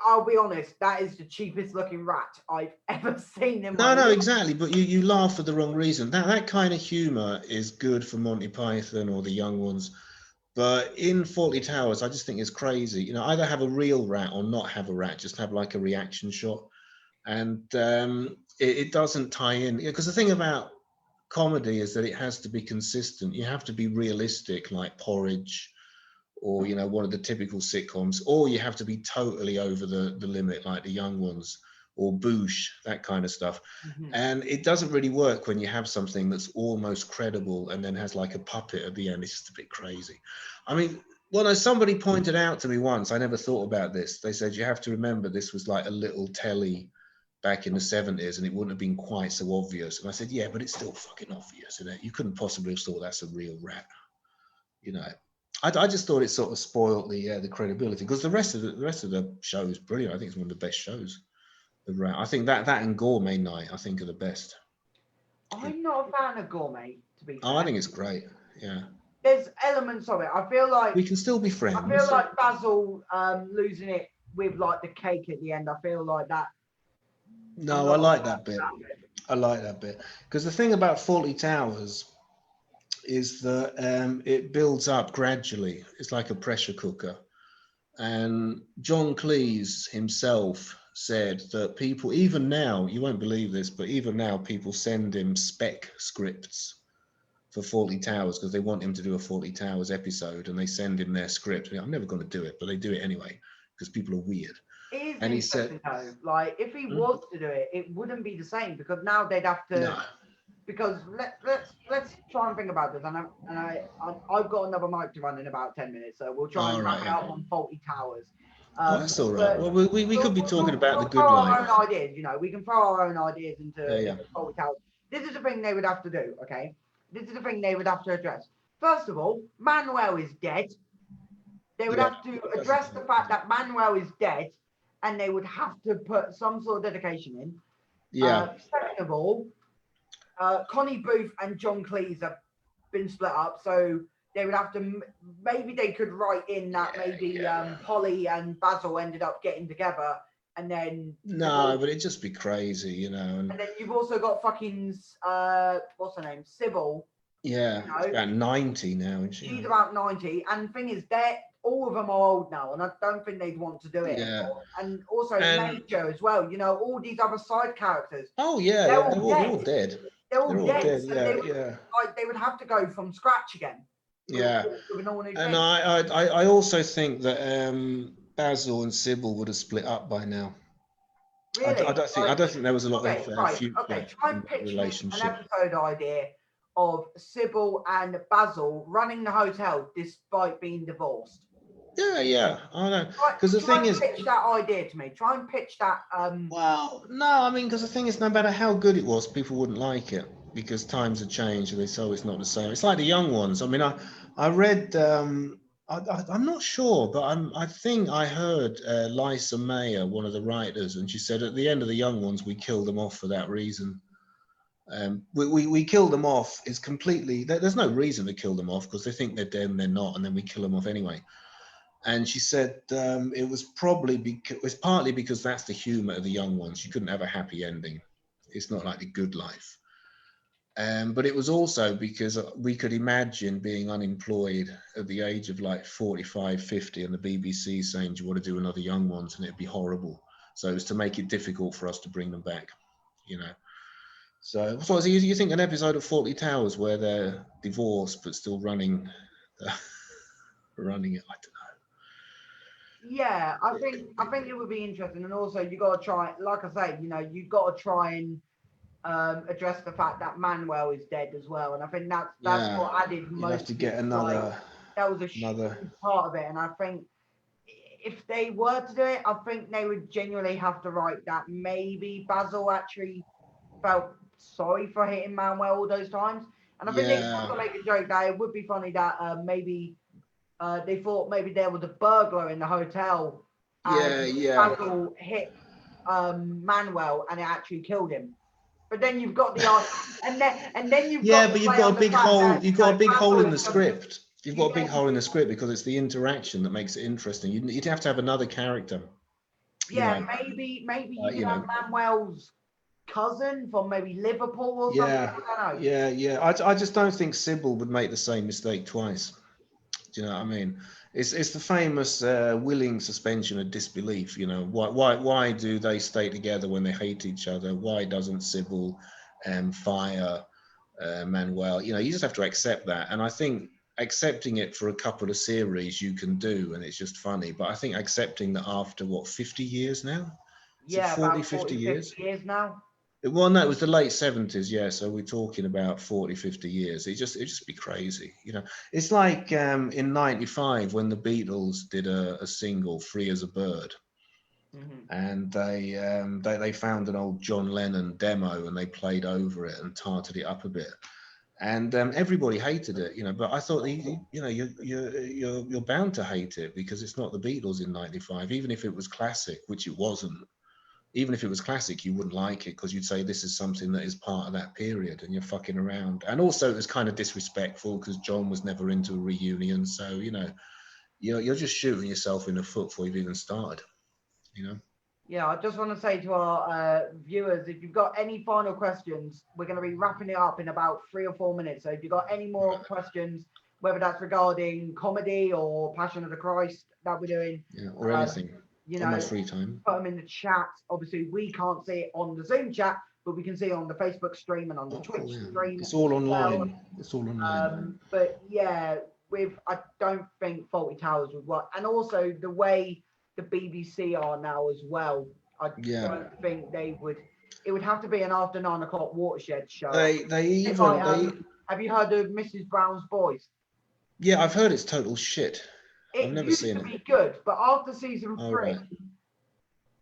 I'll be honest, that is the cheapest looking rat I've ever seen in my life. Exactly, but you laugh for the wrong reason. That kind of humor is good for Monty Python or the young ones, but in Fawlty Towers I just think it's crazy. You know, either have a real rat or not have a rat, just have like a reaction shot, and it doesn't tie in, because the thing about comedy is that it has to be consistent. You have to be realistic, like Porridge, or, you know, one of the typical sitcoms, or you have to be totally over the limit like the young ones. or boosh, that kind of stuff. Mhm. And it doesn't really work when you have something that's almost credible and then has like a puppet at the end. It's just a bit crazy. I mean, well, as somebody pointed out to me once, I never thought about this. They said, you have to remember this was like a little telly back in the 70s and it wouldn't have been quite so obvious. And I said, yeah, but it's still fucking obvious, isn't it? You couldn't possibly have thought that's a real rat. You know, I just thought it sort of spoiled the credibility, because the rest of the show is brilliant. I think it's one of the best shows. I think that and Gourmet Night, I think, are the best. I'm not a fan of Gourmet, to be fair. Oh, I think it's great. Yeah. There's elements of it. I feel like We can still be friends. I feel like Basil losing it with like the cake at the end. I feel like that. No, I like that bit. I like that bit. Because the thing about Fawlty Towers is that it builds up gradually. It's like a pressure cooker. And John Cleese himself said that people, even now, you won't believe this, but even now people send him spec scripts for Fawlty Towers because they want him to do a Fawlty Towers episode, and they send him their script. I'm never going to do it, but they do it anyway because people are weird. And he said, though, like if he was to do it, it wouldn't be the same, because now they'd have to. No. Because let's try and think about this, and I've got another mic to run in about 10 minutes, so we'll try and wrap it up on Fawlty Towers. That's all right. Well, we could be talking about the good life. Our own ideas, you know, we can throw our own ideas into Fawlty Towers. This is the thing they would have to do, okay? This is the thing they would have to address. First of all, Manuel is dead. They would have to address the fact that Manuel is dead, and they would have to put some sort of dedication in. Yeah. Second of all, Connie Booth and John Cleese have been split up, so they would have to, maybe they could write in that Polly and Basil ended up getting together, and then no, but it'd just be crazy, you know. And then you've also got fucking what's her name, Sybil. Yeah, you know? She's about 90 now, isn't she? She's about 90, and the thing is, all of them are old now, and I don't think they'd want to do it anymore. And also Major as well, you know, all these other side characters. Oh yeah, they're all dead. They're all dead. So they would have to go from scratch again. Yeah, and I also think that Basil and Sybil would have split up by now. Really? I don't think there was a lot of future try and pitch relationship. An episode idea of Sybil and Basil running the hotel despite being divorced. Yeah, I know. Because the thing is, pitch that idea to me. Try and pitch that. Well, no, I mean, because the thing is, no matter how good it was, people wouldn't like it because times have changed and they say it's not the same. It's like the young ones. I mean, I read. I'm not sure, but I think I heard Lisa Mayer, one of the writers, and she said at the end of the young ones, we killed them off for that reason. We kill them off is completely. There's no reason to kill them off because they think they're dead and they're not, and then we kill them off anyway. And she said it was partly because that's the humor of the young ones. You couldn't have a happy ending. It's not like The Good Life. But it was also because we could imagine being unemployed at the age of like 45, 50, and the BBC saying, do you want to do another young ones? And it'd be horrible. So it was to make it difficult for us to bring them back, you know. So you think an episode of Fawlty Towers where they're divorced but still running it, I don't know. Yeah, I think it would be interesting, and also you got to try, like I say, you know, you've got to try and address the fact that Manuel is dead as well, and I think that's what added most. You have to get another. That was a huge part of it, and I think if they were to do it, I think they would genuinely have to write that maybe Basil actually felt sorry for hitting Manuel all those times, and I think they also make a joke that it would be funny that maybe. They thought maybe there was a burglar in the hotel. Basil hit Manuel and it actually killed him. But then you've got the and then you've got but you've got a big hole. You've got a big hole in the script. You've got a big hole in the script because it's the interaction that makes it interesting. You'd have to have another character. Yeah, maybe you could have Manuel's cousin from maybe Liverpool or something. I don't know. Yeah. I just don't think Sybil would make the same mistake twice. Do you know what I mean? It's the famous willing suspension of disbelief. You know, why do they stay together when they hate each other? Why doesn't Sybil fire Manuel? You know, you just have to accept that. And I think accepting it for a couple of series you can do, and it's just funny. But I think accepting that after 50 years now, Yeah, 40, about 50 years? 50 years now. Well, no, it was the late 70s, yeah. So we're talking about 40, 50 years. It just be crazy, you know. It's like in '95 when the Beatles did a single, "Free as a Bird," and they found an old John Lennon demo and they played over it and tarted it up a bit, and everybody hated it, you know. But I thought, you know, you're bound to hate it because it's not the Beatles in '95, even if it was classic, which it wasn't. Even if it was classic, you wouldn't like it because you'd say this is something that is part of that period and you're fucking around. And also it was kind of disrespectful because John was never into a reunion. So, you know, you're just shooting yourself in the foot before you've even started, you know? Yeah, I just want to say to our viewers, if you've got any final questions, we're going to be wrapping it up in about 3 or 4 minutes. So if you've got any more questions, whether that's regarding comedy or Passion of the Christ that we're doing, Yeah, or anything. You On know, my free time. put them in the chat. Obviously, we can't see it on the Zoom chat, but we can see it on the Facebook stream and on the Twitch stream. It's all online. Well. It's all online. But yeah, I don't think Faulty Towers would work, and also the way the BBC are now as well. I don't think they would. It would have to be an after 9 o'clock watershed show. Have you heard of Mrs. Brown's Boys? Yeah, I've heard it's total shit. I've never seen it. It used to be good, but after season 3, right.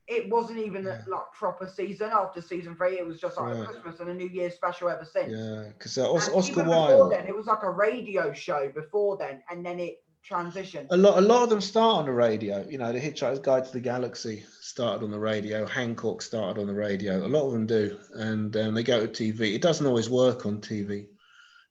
it wasn't even like proper season. After season 3, it was just like a Christmas and a New Year's special ever since. Yeah, because Oscar even Wilde. Before then, it was like a radio show before then, and then it transitioned. A lot of them start on the radio. You know, the Hitchhiker's Guide to the Galaxy started on the radio. Hancock started on the radio. A lot of them do, and they go to TV. It doesn't always work on TV.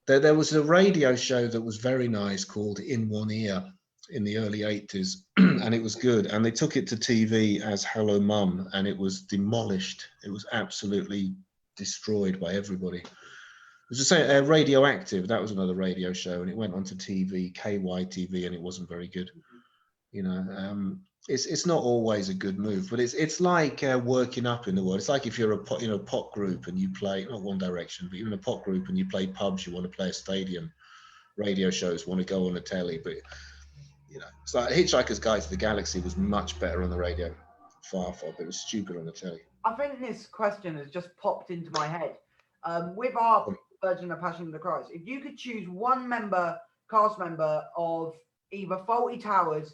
There was a radio show that was very nice called In One Ear in the early 80s, and it was good. And they took it to TV as Hello Mum, and it was demolished. It was absolutely destroyed by everybody. It was just Radioactive. That was another radio show, and it went onto TV, KYTV, and it wasn't very good. You know, it's not always a good move, but it's like working up in the world. It's like if you're a pop group and you play, not One Direction, but even a pop group and you play pubs, you want to play a stadium. Radio shows want to go on the telly, but you know, it's like Hitchhiker's Guide to the Galaxy was much better on the radio, far, but it was stupid on the telly. I think this question has just popped into my head. With our version of Passion of the Christ, if you could choose one cast member of either Faulty Towers,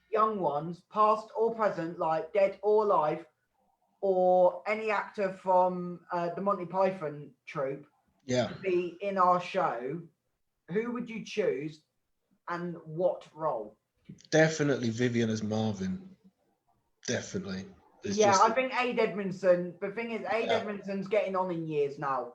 young ones, past or present, like dead or alive, or any actor from the Monty Python troupe, to be in our show, who would you choose and what role? Definitely Vivian as Marvin. Definitely. I think Aid Edmondson. The thing is, Aid Edmondson's getting on in years now.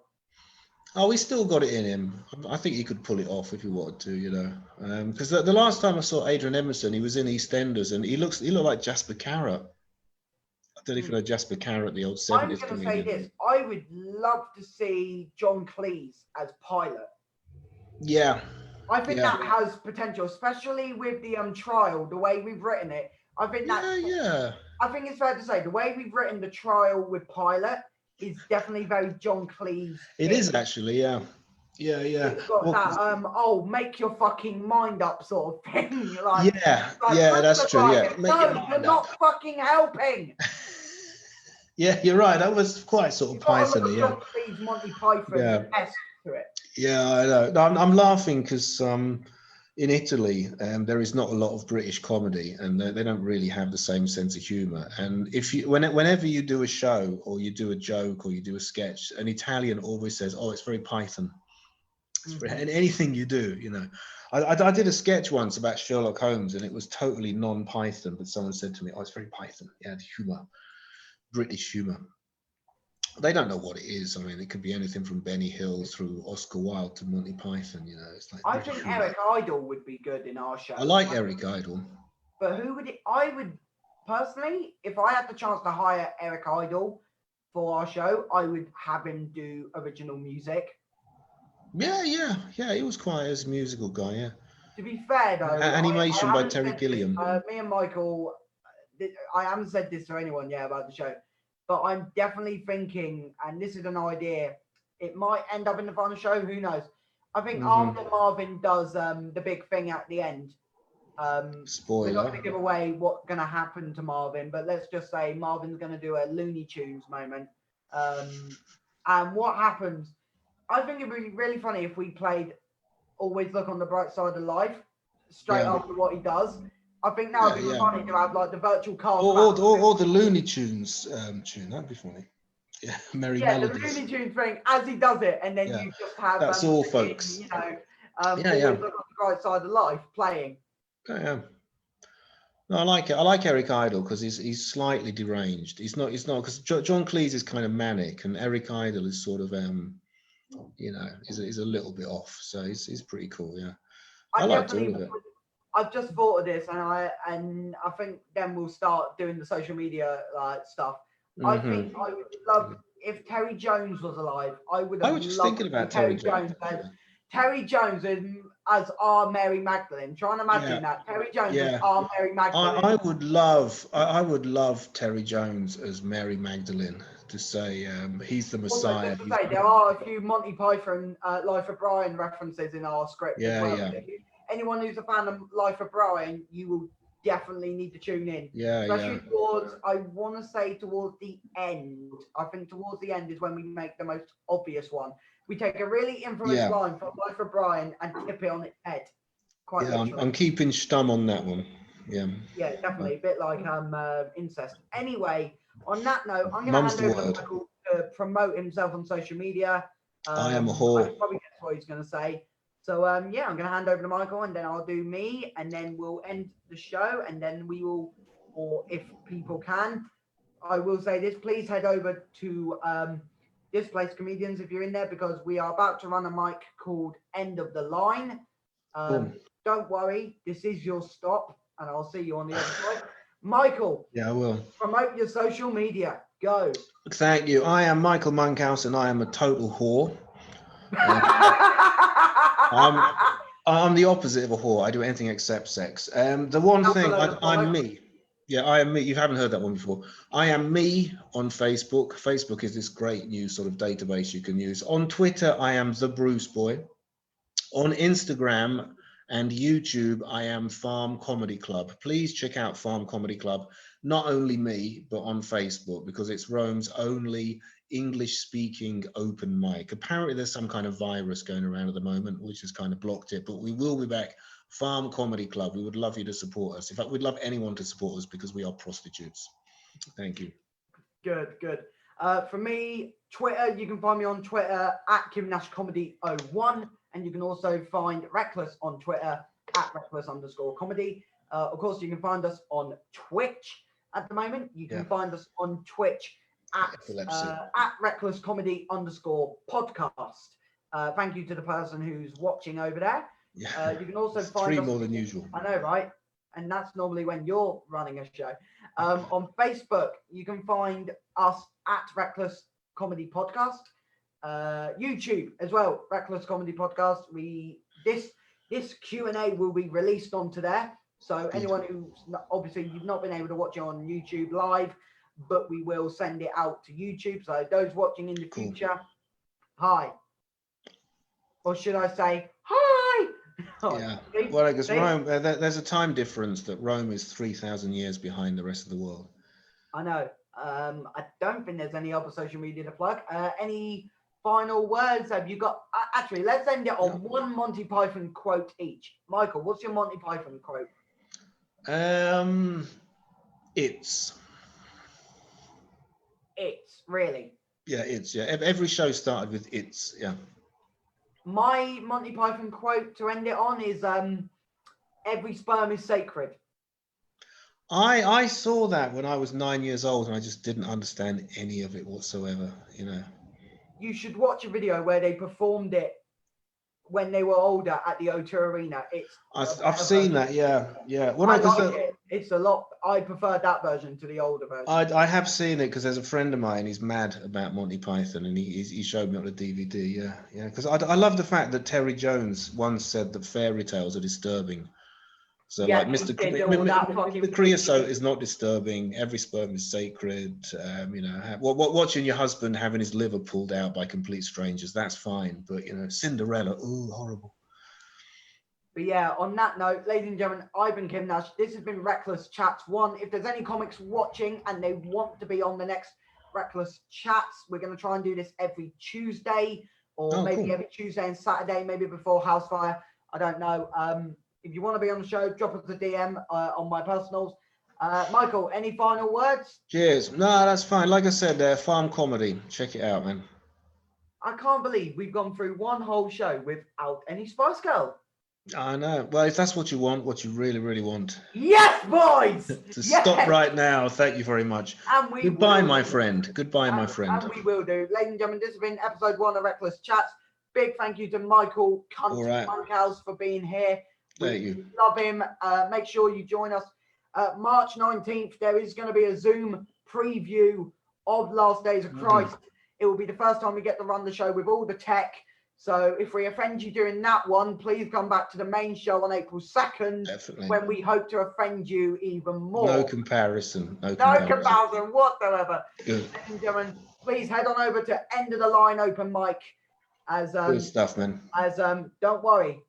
Oh, he's still got it in him. I think he could pull it off if he wanted to, you know. Because the last time I saw Adrian Edmondson, he was in EastEnders, and he looked like Jasper Carrot. I don't know if you know Jasper Carrot, the old 70s comedian. I'm going to say this. I would love to see John Cleese as Pilot. Yeah. I think that has potential, especially with the trial, the way we've written it. I think that. I think it's fair to say the way we've written the trial with Pilot is definitely very John Cleese. It is actually, yeah. It's got that make your fucking mind up sort of thing. Like, that's true. Yeah, you're not fucking helping. Yeah, you're right. That was quite sort of Python-y. John Cleese, Monty Python-esque to it. Yeah, I know. No, I'm laughing because in Italy, there is not a lot of British comedy, and they don't really have the same sense of humour. And whenever you do a show or you do a joke or you do a sketch, an Italian always says, "Oh, it's very Python." And anything you do, you know. I did a sketch once about Sherlock Holmes, and it was totally non-Python, but someone said to me, "Oh, it's very Python. Yeah, the humour, British humour." They don't know what it is. I mean, it could be anything from Benny Hill through Oscar Wilde to Monty Python. You know, it's like. I think Eric Idle would be good in our show. I like Eric Idle. But who would it? I would personally, if I had the chance to hire Eric Idle for our show, I would have him do original music. Yeah. He was quite a musical guy. Yeah. To be fair, though, animation by Terry Gilliam. Me and Michael, I haven't said this to anyone yet about the show. But I'm definitely thinking, and this is an idea, it might end up in the final show, who knows? I think after Marvin does the big thing at the end, We're not Spoiler. going to give away what's going to happen to Marvin, but let's just say Marvin's going to do a Looney Tunes moment. And what happens, I think it would be really funny if we played Always Look on the Bright Side of Life straight after what he does. I think that would be funny to have like the virtual cast. Or the Looney Tunes tune. That'd be funny. Yeah, Merry Melodies. The Looney Tunes thing as he does it, and then you just have that's all, folks. You know, Always Look on the Bright Side of Life playing. Yeah. No, I like it. I like Eric Idle because he's slightly deranged. He's not because John Cleese is kind of manic, and Eric Idle is sort of you know, is a little bit off. So he's pretty cool. Yeah, I liked all of it. I've just thought of this, and I think then we'll start doing the social media stuff. I think I would love if Terry Jones was alive. I would. I was just thinking about Terry Jones. Terry Jones as our Mary Magdalene. Try and imagine that. Terry Jones as our Mary Magdalene. I would love Terry Jones as Mary Magdalene to say he's the Messiah. Also, just to say, there are a few Monty Python Life of Brian references in our script as well. Anyone who's a fan of Life of Brian, you will definitely need to tune in. Especially towards, I want to say towards the end. I think towards the end is when we make the most obvious one. We take a really infamous line from Life of Brian and tip it on its head. Quite literally. I'm keeping stum on that one. Yeah, definitely. A bit like incest. Anyway, on that note, I'm going to hand over to Michael to promote himself on social media. I am a whore. I probably guess what he's going to say. So, I'm going to hand over to Michael, and then I'll do me, and then we'll end the show, and then we will, or if people can, I will say this, please head over to Displaced Comedians if you're in there, because we are about to run a mic called End of the Line. Don't worry, this is your stop, and I'll see you on the other side. Michael. Yeah, I will. Promote your social media. Go. Thank you. I am Michael Monkhouse, and I am a total whore. I'm the opposite of a whore. I do anything except sex. The one thing I'm me. Yeah, I am me. You haven't heard that one before. I am me on Facebook. Facebook is this great new sort of database you can use. On Twitter, I am the Bruce Boy. On Instagram and YouTube, I am Farm Comedy Club. Please check out Farm Comedy Club. Not only me, but on Facebook, because it's Rome's only English-speaking open mic. Apparently, there's some kind of virus going around at the moment, which has kind of blocked it. But we will be back. Farm Comedy Club. We would love you to support us. In fact, we'd love anyone to support us because we are prostitutes. Thank you. Good. For me, Twitter, you can find me on Twitter at Kym Nash Comedy 01, and you can also find Reckless on Twitter at Reckless_comedy. Of course, you can find us on Twitch at the moment. You can find us on Twitch at Reckless Comedy _podcast. Thank you to the person who's watching over there. You can also find 3 us, more than usual. I know, right? And that's normally when you're running a show. On Facebook, you can find us at Reckless Comedy Podcast. YouTube as well, Reckless Comedy Podcast. This Q&A will be released onto there. So anyone who's obviously you've not been able to watch it on YouTube live, but we will send it out to YouTube. So those watching in the future, hi. Or should I say hi? Yeah. Well, because Rome, there's a time difference that Rome is 3,000 years behind the rest of the world. I know. I don't think there's any other social media to plug. Any final words have you got? Actually, let's end it on one Monty Python quote each. Michael, what's your Monty Python quote? It's really. Yeah, it's every show started with it's. Yeah. My Monty Python quote to end it on is every sperm is sacred. I saw that when I was 9 years old, and I just didn't understand any of it whatsoever. You know. You should watch a video where they performed it when they were older at the O2 Arena. I've seen that. Yeah. When I like it. It's a lot. I prefer that version to the older version. I have seen it because there's a friend of mine. He's mad about Monty Python, and he showed me on the DVD. Yeah. Because I love the fact that Terry Jones once said that fairy tales are disturbing. So like the creosote is not disturbing. Every sperm is sacred. Watching your husband having his liver pulled out by complete strangers, that's fine. But Cinderella, ooh, horrible. But yeah, on that note, ladies and gentlemen, I've been Kym Nash. This has been Reckless Chats 1. If there's any comics watching and they want to be on the next Reckless Chats, we're going to try and do this every Tuesday, or maybe cool. every Tuesday and Saturday, maybe before Housefire. I don't know. If you want to be on the show, drop us a DM on my personals. Michael, any final words? Cheers. No, that's fine. Like I said, farm comedy. Check it out, man. I can't believe we've gone through one whole show without any Spice Girl. I know. Well, if that's what you want, what you really, really want. Yes, boys! To Yes! stop right now. Thank you very much. And we Goodbye, will my do. friend. Goodbye, my friend. And we will do. Ladies and gentlemen, this has been episode 1 of Reckless Chats. Big thank you to Michael All right. Monkhouse for being here. Thank We you. love him. Make sure you join us. March 19th, there is going to be a Zoom preview of Last Days of Christ. It will be the first time we get to run the show with all the tech. So if we offend you during that one, please come back to the main show on April 2nd, Definitely. when we hope to offend you even more. No comparison. No No comparison. comparison whatsoever. Good. Ladies and gentlemen, please head on over to End of the Line Open Mic. Good stuff, man. Don't worry,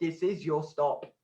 this is your stop.